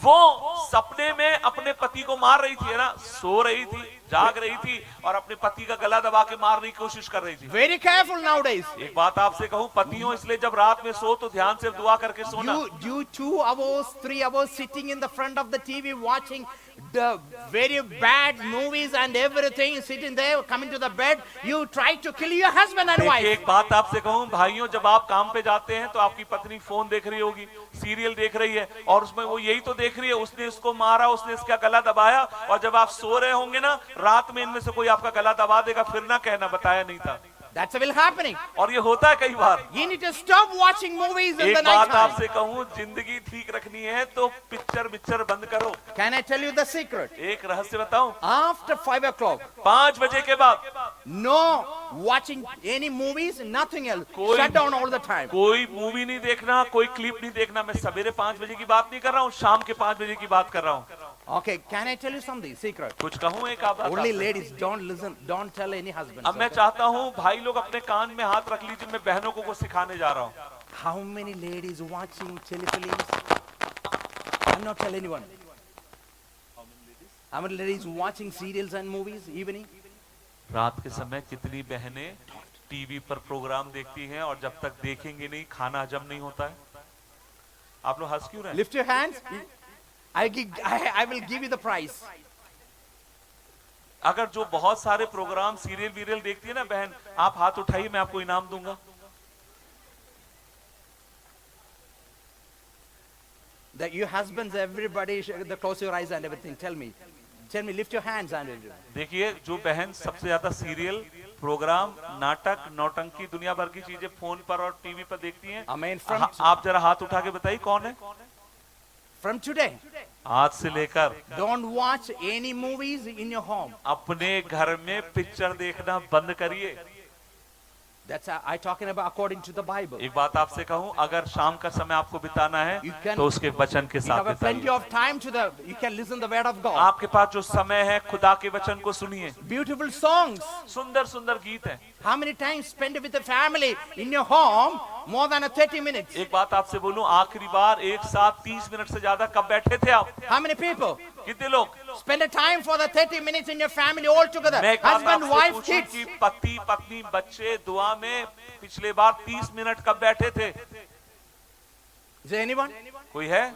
वो सपने में अपने पति को मार रही थी, है ना, सो रही थी, जाग रही थी और अपने पति का गला दबा के मारने की कोशिश कर रही थी। Very careful nowadays. एक बात आपसे कहूँ, पतियों इसलिए जब रात में सो तो ध्यान से दुआ करके सोना। You 2 hours, 3 hours sitting in the front of the TV watching the very bad movies and everything, sitting there, coming to the bed, you try to kill your husband and देखिए wife. एक बात आपसे कहूँ भाइयों, जब आप काम पे जाते हैं तो आपकी पत्नी फोन देख रही होगी, सीरियल देख रही है और उसमें वो यही तो देख रही है, उसने इसको मारा, उसने इसका गला दबाया, और जब आप सो रहे होंगे ना रात में इनमें से कोई आपका गला दबा देगा, फिर ना कहना बताया नहीं था। That's will happening. और ये होता है कई बार। You need to stop watching movies in एक the बात night time. आपसे कहूँ, जिंदगी ठीक रखनी है तो पिक्चर बंद करो। Can I tell you the secret? एक रहस्य बताऊं, After 5 o'clock, 5 बजे के बाद no watching any movies, nothing else. कोई- Shut down all the time. कोई मूवी नहीं देखना, कोई क्लिप नहीं देखना। मैं सवेरे 5 बजे की बात नहीं कर रहा हूँ, शाम के 5 बजे की बात कर रहा हूँ। Okay, can I tell you something? Secret. कुछ कहूँ एक आप Only ladies, don't listen, don't tell any husband. अब मैं चाहता हूँ भाई लोग अपने कान में हाथ रख लीजिए, मैं बहनों को सिखाने जा रहा हूँ। How many ladies watching telefilms? I'm not telling anyone. How many ladies watching serials and movies evening? रात के समय कितनी बहनें टीवी पर प्रोग्राम देखती हैं और जब तक देखेंगे नहीं खाना हजम नहीं होता है। आप लोग हंस क्यों रहे हैं? Lift your hands. I will give you the prize. अगर जो बहुत सारे प्रोग्राम सीरियल वीरियल देखती है ना बहन, आप हाथ उठाइए, मैं आपको इनाम दूंगा। That your husbands, everybody, close your eyes and everything. Tell me, lift your hands and everything. देखिए जो बहन सबसे ज्यादा सीरियल प्रोग्राम नाटक नौटंकी दुनिया भर की चीजें फोन पर और टीवी पर देखती हैं, Amen. आप जरा हाथ उठा के बताइए कौन है। From today, आज से लेकर don't watch any movies in your home. अपने घर में पिक्चर देखना बंद करिए। That's I talking about according to the Bible. एक बात आपसे कहूं, अगर शाम का समय आपको बिताना है You can- तो उसके वचन के You साथ have plenty बिताइए। of time you can listen the word of God. आपके पास जो समय है खुदा के वचन को सुनिए। Beautiful songs. सुंदर सुंदर गीत हैं। How many times spend with the family in your home? More than 30 minutes. एक बात आपसे बोलूं, आखिरी बार एक साथ 30 मिनट से ज्यादा कब बैठे थे आप? How many people कितने लोग? spend a time for the 30 minutes in your family all together? मैं एक बात Husband, आपसे wife, पूछूं kids. कि पति पत्नी बच्चे दुआ में पिछले बार 30 मिनट कब बैठे थे? Is there anyone? कोई है?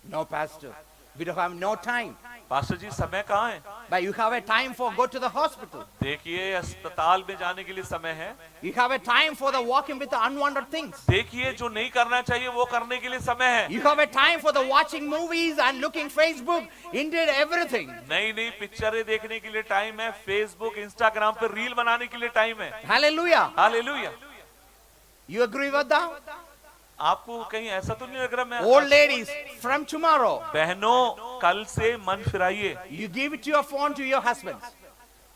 No, pastor. We don't have no time. Pastor ji समय कहाँ है? But you have a time for go to the hospital. देखिए अस्पताल में जाने के लिए समय है। You have a time for the walking with the unwanted things. देखिए जो नहीं करना चाहिए वो करने के लिए समय है। You have a time for the watching movies and looking Facebook, indeed everything. नई नई पिक्चरें देखने के लिए टाइम है। फेसबुक इंस्टाग्राम पे रील बनाने के लिए टाइम है। Hallelujah. Hallelujah. You agree with that? आपको कहीं ऐसा तो नहीं लग रहा मैं Old ladies, from tomorrow, बहनों कल से मन फिराइए। you give it your phone to your husbands.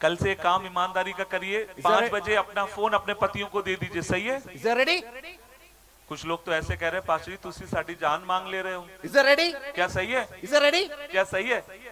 कल से काम ईमानदारी का करिए। 5 बजे अपना फोन अपने पतियों को दे दीजिए। सही है? Is that ready? कुछ लोग तो ऐसे कह रहे हैं, पास्टर जी तुसी साडी जान मांग ले रहे हो। Is that ready? क्या सही है? Is that ready? क्या सही है?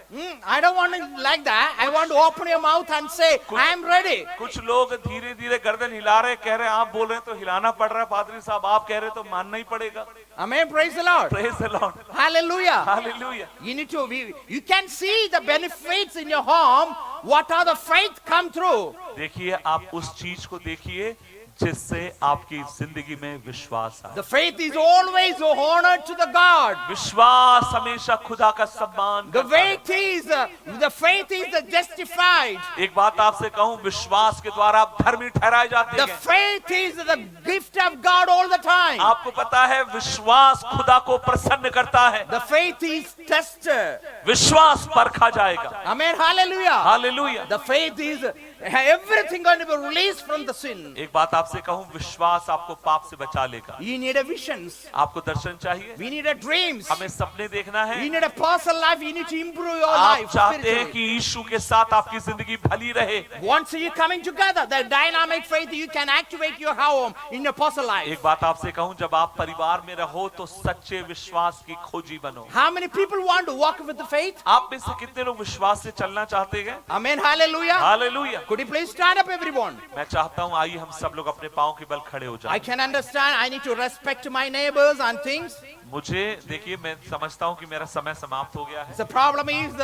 I don't want it like that. I want to open your mouth and say, I am ready. कुछ लोग धीरे धीरे गर्दन हिला रहे, कह रहे हैं आप बोल रहे हैं तो हिलाना पड़ रहा है पादरी साहब, आप कह रहे हैं तो मानना ही पड़ेगा। Amen. Praise the Lord. Praise the Lord. Hallelujah. Hallelujah. You need to, you can see the benefits in your home. What are the faith come through? देखिए आप उस चीज को देखिए जिससे आपकी जिंदगी में विश्वास आए। The faith is always honored to the God. विश्वास हमेशा खुदा का सम्मान The करता है। faith is the justified. एक बात आपसे कहूं, विश्वास के द्वारा आप धर्मी ठहराए जाते The हैं। faith is the gift of God all the time. आपको पता है विश्वास खुदा को प्रसन्न करता है। The faith is tested. विश्वास परखा जाएगा। Amen. Hallelujah. Hallelujah. The faith is everything going to be released from the sin. एक बात आपसे कहूं, विश्वास आपको पाप से बचा लेगा। You need a visions. आपको दर्शन चाहिए, We need a dreams. हमें सपने देखना है। You need a personal life. You need to improve your आप life. चाहते हैं spiritually. कि यीशु के साथ आपकी जिंदगी भली रहे। Once you coming together, the dynamic faith, you can activate your home in your personal life. एक बात आपसे कहूं, जब आप परिवार में रहो तो सच्चे विश्वास की खोजी बनो। How many people want to walk with the faith? आप में से कितने लोग विश्वास से चलना चाहते हैं? Amen. Hallelujah. Hallelujah. Could you please stand up, everyone? मैं चाहता हूं आइए हम सब लोग अपने पांव के बल खड़े हो I जाएं। can understand. I need to respect my neighbors and things. मुझे देखिए, मैं समझता हूं कि मेरा समय समाप्त हो गया है। The problem is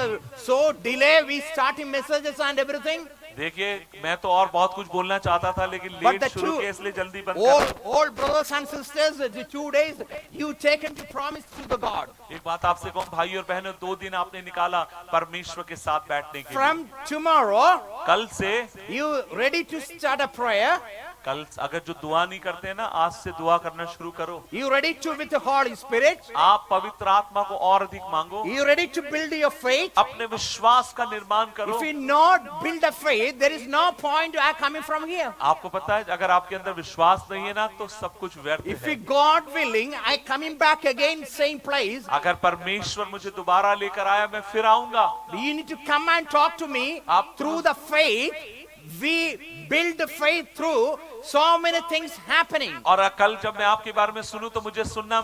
so delay. We starting messages and everything. देखिए मैं तो और बहुत कुछ बोलना चाहता था लेकिन But लेट the शुरू two- किया इसलिए जल्दी बंद कर। All brothers and sisters, the 2 days you taken to promise to the God. एक बात आपसे कहूं भाई और बहनों, 2 दिन आपने निकाला परमेश्वर के साथ बैठने के लिए। From tomorrow, कल से you ready to start a prayer? कल अगर जो दुआ नहीं करते हैं ना, आज से दुआ करना शुरू करो। You ready to with the Holy Spirit? आप पवित्र आत्मा को और अधिक मांगो। You ready to build your faith? अपने विश्वास का निर्माण करो। If you not build a faith, there is no point coming from here. आपको पता है अगर आपके अंदर विश्वास नहीं है ना तो सब कुछ व्यर्थ If है। we God willing, I coming back again same place. अगर परमेश्वर मुझे दोबारा लेकर आया मैं फिर आऊंगा। You need to come and talk to me. Through the faith, we build the faith through so many things happening. और कल जब मैं आपके बारे में सुनूं तो मुझे सुनना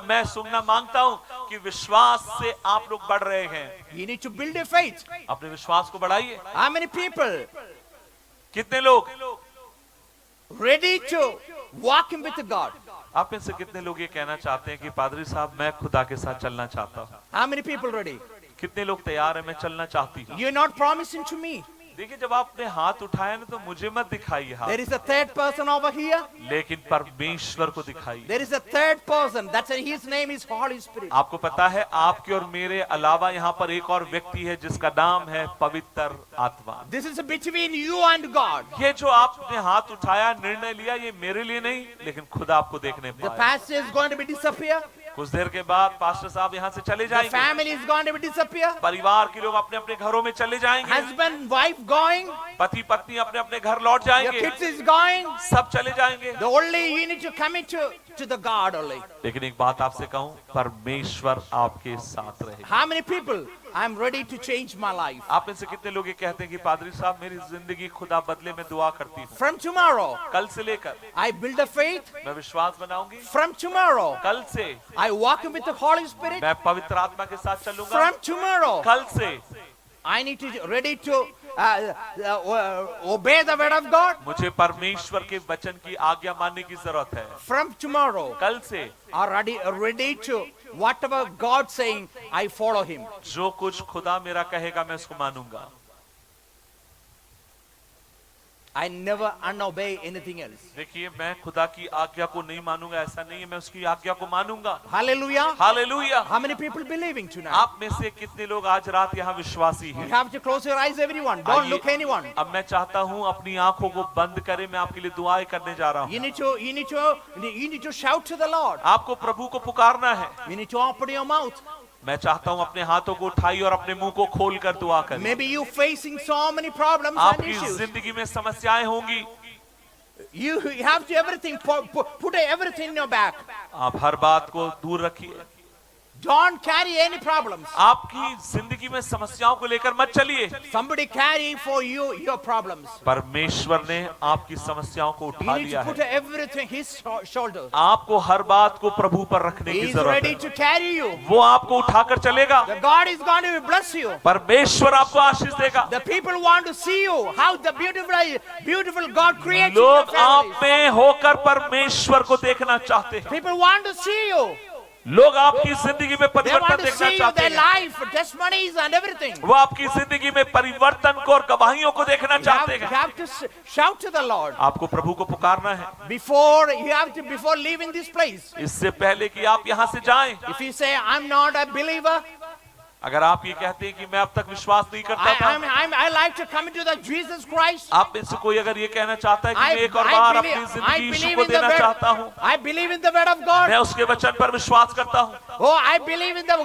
मैं सुनना मांगता हूं कि विश्वास से आप लोग बढ़ रहे हैं। You need to build your faith. अपने विश्वास को बढ़ाइए। How many people कितने लोग ready to walk in with God? आप में से कितने लोग ये कहना चाहते हैं कि पादरी साहब मैं खुदा के साथ चलना चाहता हूँ? How many people ready? कितने लोग तैयार हैं मैं चलना चाहती हूँ? You're not promising to me. देखिए जब आपने हाथ उठाया ना तो मुझे मत दिखाइए हाथ, There is a third person over here. लेकिन परमेश्वर को दिखाइए। There is a third person. That's his name is Holy Spirit. आपको पता है आपके और मेरे अलावा यहाँ पर एक और व्यक्ति है जिसका नाम है पवित्र आत्मा। This is between you and God. ये जो आपने हाथ उठाया, निर्णय लिया, ये मेरे लिए नहीं लेकिन खुदा आपको देखने The पाए। pastor is going to be disappear. कुछ देर के बाद पास्टर साहब यहाँ से चले The जाएंगे, family is going to be disappear. परिवार के लोग अपने अपने घरों में चले जाएंगे, Husband, wife going. पति पत्नी अपने अपने घर लौट Your जाएंगे, kids is going. सब चले जाएंगे। The only you need to commit to the God only. लेकिन एक बात आपसे कहूं, परमेश्वर आपके साथ रहे। How many people? I'm ready to change my life. आप में से कितने लोग ये कहते हैं कि पादरी साहब मेरी जिंदगी खुदा बदले में दुआ करती हूँ, From tomorrow, कल से लेकर I build a faith. मैं विश्वास बनाऊंगी, From tomorrow, कल से I walk with the Holy Spirit. मैं पवित्र आत्मा के साथ चलूंगा, From tomorrow, कल से I need to ready to obey the word of God. मुझे परमेश्वर के वचन की आज्ञा मानने की जरूरत है। From tomorrow, कल से are ready to whatever God saying, I follow Him. जो कुछ खुदा मेरा कहेगा मैं उसको मानूंगा। I never unobey anything else. देखिए मैं खुदा की आज्ञा को नहीं मानूंगा ऐसा नहीं है, मैं उसकी आज्ञा को मानूंगा। Hallelujah. Hallelujah. How many people believing tonight? आप में से कितने लोग आज रात यहाँ विश्वासी You हैं? have to close your eyes, everyone. Don't आइए, look anyone. अब मैं चाहता हूँ अपनी आंखों को बंद करें, मैं आपके लिए दुआएं करने जा रहा हूँ। You need to shout to the Lord. आपको प्रभु को पुकारना है। You need to open your mouth. मैं चाहता हूँ अपने हाथों को उठाइए और अपने मुंह को खोल कर दुआ करें। Maybe you facing so many problems and आपकी issues. जिंदगी में समस्याएं होंगी, You have to everything put everything in your back. आप हर बात को दूर रखिए। Don't carry any problems. आपकी जिंदगी में समस्याओं को लेकर मत चलिए। Somebody carry for you your problems. परमेश्वर ने आपकी समस्याओं को You उठा need to लिया put है। everything his shoulders. आपको हर बात को प्रभु पर रखने He की is जरूरत ready है। to carry you. वो आपको उठाकर चलेगा। The God is going to bless you. परमेश्वर आपको आशीष देगा। The people want to see you. How the beautiful God created your लोग आप families. में होकर परमेश्वर को देखना चाहते हैं। People want to see you. लोग आपकी जिंदगी में They परिवर्तन want to देखना see you, चाहते their हैं। life, testimonies and everything. वो आपकी जिंदगी में परिवर्तन को और गवाहियों को देखना चाहते You हैं। have to shout to the Lord. आपको प्रभु को पुकारना है Before leaving this place. इससे पहले कि आप यहाँ से जाएं। If you say, I'm not a believer, अगर आप ये कहते हैं कि मैं अब तक विश्वास नहीं करता था, I like to come into the Jesus Christ. आप में से कोई अगर ये कहना चाहता है कि मैं एक और I बार believe- अपनी I जिंदगी यीशु believe को in the देना word. चाहता हूँ, I believe in the word of God. मैं उसके वचन पर विश्वास करता हूँ, Oh, I believe in the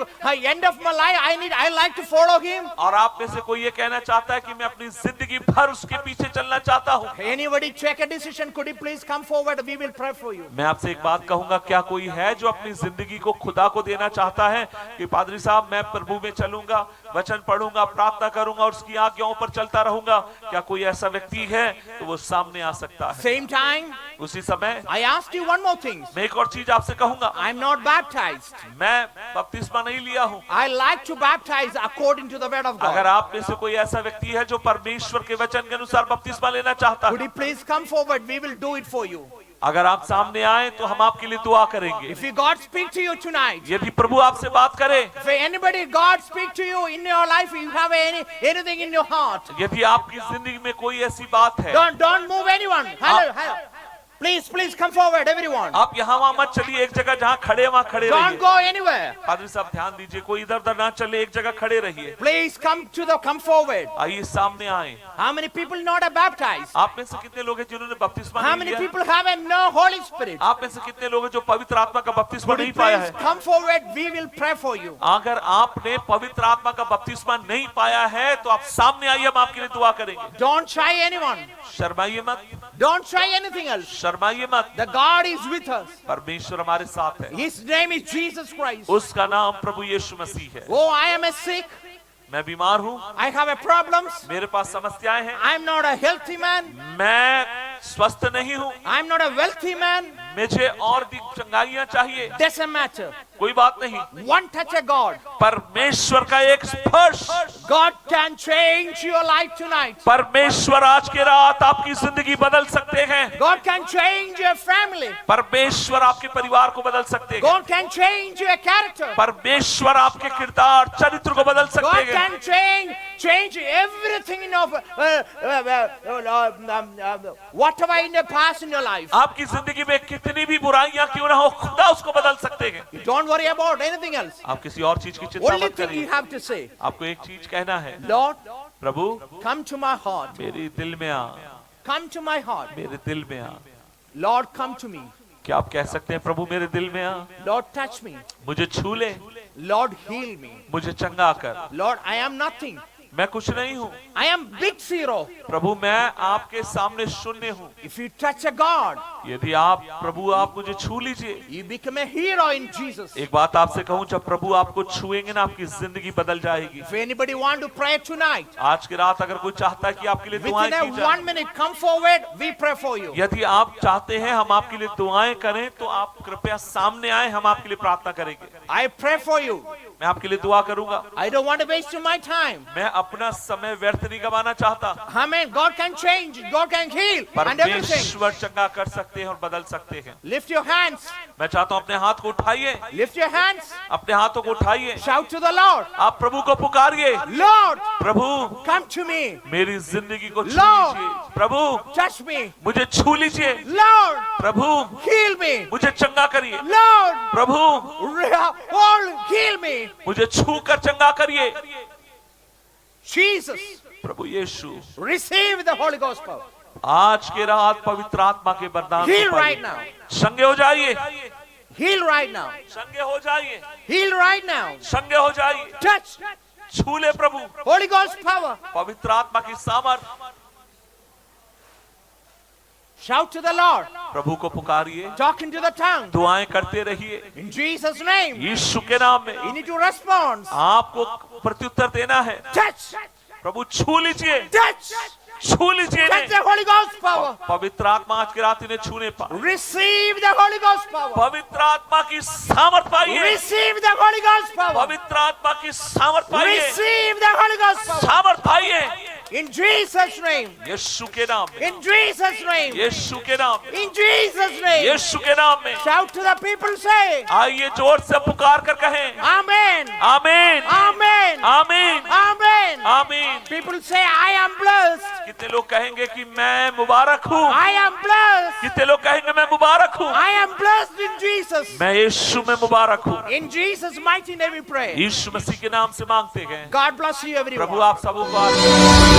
end of my life. I like to follow Him. और आप में से कोई ये कहना चाहता है कि मैं अपनी जिंदगी भर उसके पीछे चलना चाहता हूँ, Anybody check a decision? Could you please come forward? We will pray for you. मैं आपसे एक बात कहूंगा, क्या कोई है जो अपनी जिंदगी को खुदा को देना चाहता है कि पादरी साहब मैं प्रभु में चलूंगा, वचन पढ़ूंगा, प्रार्थना करूंगा और उसकी आज्ञाओं पर चलता रहूंगा? क्या कोई ऐसा व्यक्ति है तो वो सामने आ सकता है। Same time, उसी समय I asked you one more thing. मैं एक और चीज आपसे कहूंगा, I'm not baptized. मैं बपतिस्मा नहीं लिया हूँ। I like to baptize according to the word of अगर God. आप में से कोई ऐसा व्यक्ति है जो परमेश्वर के वचन के अनुसार बपतिस्मा लेना चाहता Could है, you please come forward? We will do it for you. अगर आप सामने आए तो हम आपके लिए दुआ करेंगे। If God speak to you tonight, यदि प्रभु आपसे बात करे, if anybody God speak to you in your life, you have anything in your heart, यदि आपकी जिंदगी में कोई ऐसी बात है, don't move anyone. Hello. Please come forward, everyone. आप यहाँ वहाँ मत चलिए, एक जगह जहाँ खड़े वहाँ खड़े Don't रहिए। go anywhere. पादरी साहब ध्यान दीजिए, कोई इधर उधर ना चले, एक जगह खड़े रहिए। Please come forward. आइए सामने आए। How many people not are baptized? आप में से कितने लोग हैं जिन्होंने बपतिस्मा How नहीं many लिया? people have no Holy Spirit? आप में से कितने लोग हैं जो पवित्र आत्मा का बपतिस्मा Could you नहीं पाया please है? come forward? We will pray for you. अगर आपने पवित्र आत्मा का बपतिस्मा नहीं पाया है तो आप सामने आइए, हम आपके लिए दुआ करेंगे। Don't shy anyone. शर्माइए मत, Don't try anything else. शर्माइए मत। The God is with us. परमेश्वर हमारे साथ है, His name is Jesus Christ. उसका नाम प्रभु यीशु मसीह है। Oh, I am a sick. मैं बीमार हूँ, I have a problems. मेरे पास समस्याएं हैं, I'm not a healthy man. मैं स्वस्थ नहीं हूँ, I'm not a wealthy man. मुझे और चंगाइयां चाहिए, Doesn't matter. कोई बात नहीं। One touch of God. परमेश्वर का एक स्पर्श, God can change your life tonight. परमेश्वर आज के रात आपकी जिंदगी बदल सकते हैं। God can change your family. परमेश्वर आपके परिवार को बदल सकते हैं। God can change your character. परमेश्वर आपके किरदार चरित्र को बदल सकते God हैं। can change everything in your whatever in the past in your life. आपकी जिंदगी में कितनी भी बुराइयां क्यों ना हो, खुदा उसको बदल सकते हैं। You don't worry about anything else. आप किसी और चीज की चिंता Only मत thing you करिए। have to say, आपको एक चीज कहना है, Lord, Prabhu come to my heart. मेरे दिल में आ, Come to my heart. मेरे दिल में आ। Lord, come to me. क्या आप कह सकते हैं, प्रभु मेरे दिल में आ, Lord, touch me. मुझे छू ले, Lord, heal me. मुझे चंगा कर। Lord, I am nothing. मैं कुछ नहीं हूँ I am big zero. प्रभु, मैं आपके सामने शून्य हूँ। If you touch a God, यदि आप प्रभु आप मुझे छू लीजिए। you become a hero in Jesus. एक बात आपसे कहूँ, जब प्रभु आपको छुएंगे ना, आपकी जिंदगी बदल जाएगी। If anybody want to pray tonight, आज की रात अगर कोई चाहता है कि आपके लिए दुआएं within की a जाए, 1 minute, come forward. We pray for you. यदि आप चाहते हैं हम आपके लिए दुआएं करें, तो आप कृपया सामने आए, हम आपके लिए प्रार्थना करेंगे। I pray for you. मैं आपके लिए दुआ करूंगा। I don't want to waste my time. मैं अपना समय व्यर्थ नहीं गवाना चाहता। Amen. God can change. God can heal and everything. परमेश्वर चंगा कर सकते हैं और बदल सकते हैं। Lift your hands. मैं चाहता हूं अपने हाथ को उठाइए, Lift your hands. अपने हाथों को उठाइए, Shout to the Lord. आप प्रभु को पुकारिए। Lord, Prabhu come to me. मेरी जिंदगी को छू Lord. लीजिए। प्रभु Touch me. मुझे छू लीजिए। Lord, प्रभु heal me. मुझे चंगा करिए। Lord, प्रभु all heal me. मुझे छू कर चंगा करिए। Jesus, Prabhu Yeshu, receive the Holy Ghost power. आज के रात पवित्र आत्मा के वरदान Heal को right पाइए। now. संगे हो जाइए, Heal right now. संगे हो जाइए, Heal right now. संगे हो जाइए। Touch. छू ले प्रभु, Holy Ghost power. पवित्र आत्मा की सामर्थ। Shout to the Lord. प्रभु को पुकारिए, Talk into the tongue. दुआएं करते रहिए In Jesus' name. यीशु के नाम You में। need to respond. आपको प्रत्युत्तर देना है। Touch. प्रभु छू लीजिए, Touch. छू लीजिए Touch the Holy Ghost power. पवित्र आत्मा आज की रात इन्हें छूने पाए। Receive the Holy Ghost power. पवित्र आत्मा की सामर्थ पाइए, Receive the Holy Ghost power. पवित्र आत्मा की सामर्थ पाइए, Receive the Holy Ghost power. सामर्थ पाइए In Jesus' name. यीशु के नाम में, In Jesus' name. यीशु के नाम में, In Jesus' name. यीशु के नाम में। Shout to the people, say, आइए जोर से पुकार कर कहें, Amen. आमीन, Amen. आमीन, Amen. आमीन। People say, I am blessed. कितने लोग कहेंगे कि मैं मुबारक हूँ? I am blessed. कितने लोग कहेंगे मैं मुबारक हूँ? I am blessed in Jesus. मैं यीशु में मुबारक हूँ। In Jesus' mighty name we pray. यीशु मसीह के नाम से मांगते हैं। God bless you, everyone. प्रभु आप सबों को आशीष